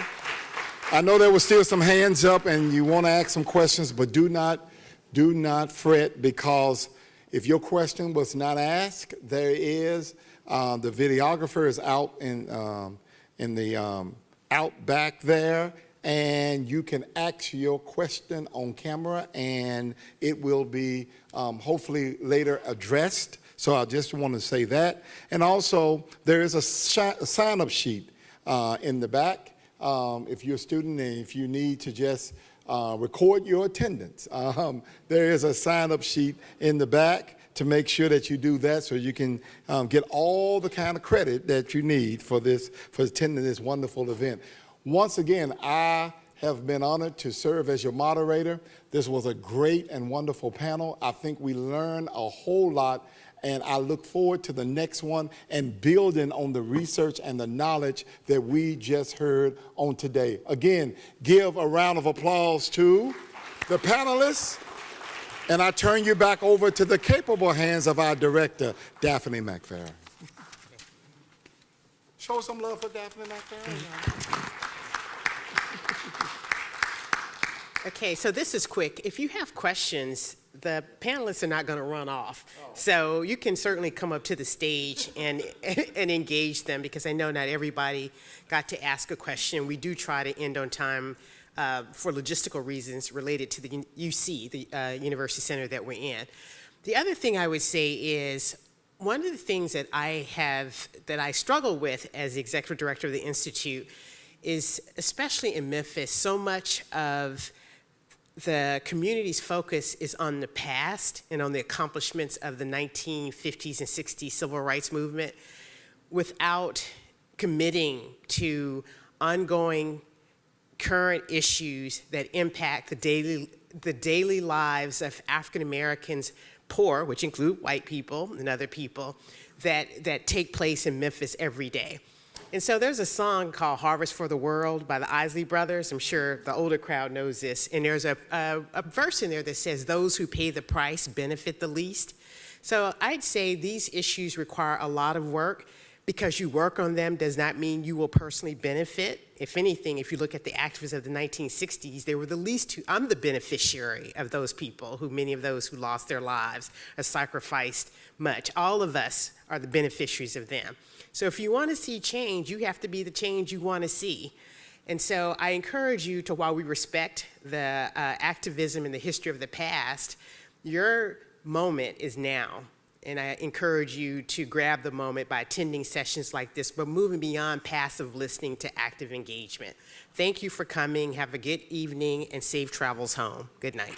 I know there were still some hands up and you want to ask some questions, but do not fret, because if your question was not asked, there is, the videographer is out in the out back there, and you can ask your question on camera, and it will be hopefully later addressed. So I just want to say that. And also, there is a sign-up sheet in the back. If you're a student and if you need to just record your attendance, there is a sign-up sheet in the back to make sure that you do that, so you can get all the kind of credit that you need for attending this wonderful event. Once again, I have been honored to serve as your moderator. This was a great and wonderful panel. I think we learned a whole lot, and I look forward to the next one and building on the research and the knowledge that we just heard on today. Again, give a round of applause to the panelists, and I turn you back over to the capable hands of our director, Daphne McFerrin. Show some love for Daphne McFerrin. Okay, so this is quick. If you have questions, the panelists are not going to run off. So you can certainly come up to the stage and engage them, because I know not everybody got to ask a question. We do try to end on time for logistical reasons related to the UC, the University Center that we're in. The other thing I would say is, one of the things that I struggle with as the executive director of the Institute is, especially in Memphis, so much of the community's focus is on the past and on the accomplishments of the 1950s and 60s civil rights movement, without committing to ongoing current issues that impact the daily lives of African Americans, poor, which include white people and other people, that take place in Memphis every day. And so there's a song called Harvest for the World by the Isley Brothers. I'm sure the older crowd knows this. And there's a verse in there that says, those who pay the price benefit the least. So I'd say these issues require a lot of work. Because you work on them does not mean you will personally benefit. If anything, if you look at the activists of the 1960s, they were the least who, I'm the beneficiary of those people, many of those who lost their lives or sacrificed much. All of us are the beneficiaries of them. So if you want to see change, you have to be the change you want to see. And so I encourage you to, while we respect the activism and the history of the past, your moment is now. And I encourage you to grab the moment by attending sessions like this, but moving beyond passive listening to active engagement. Thank you for coming. Have a good evening and safe travels home. Good night.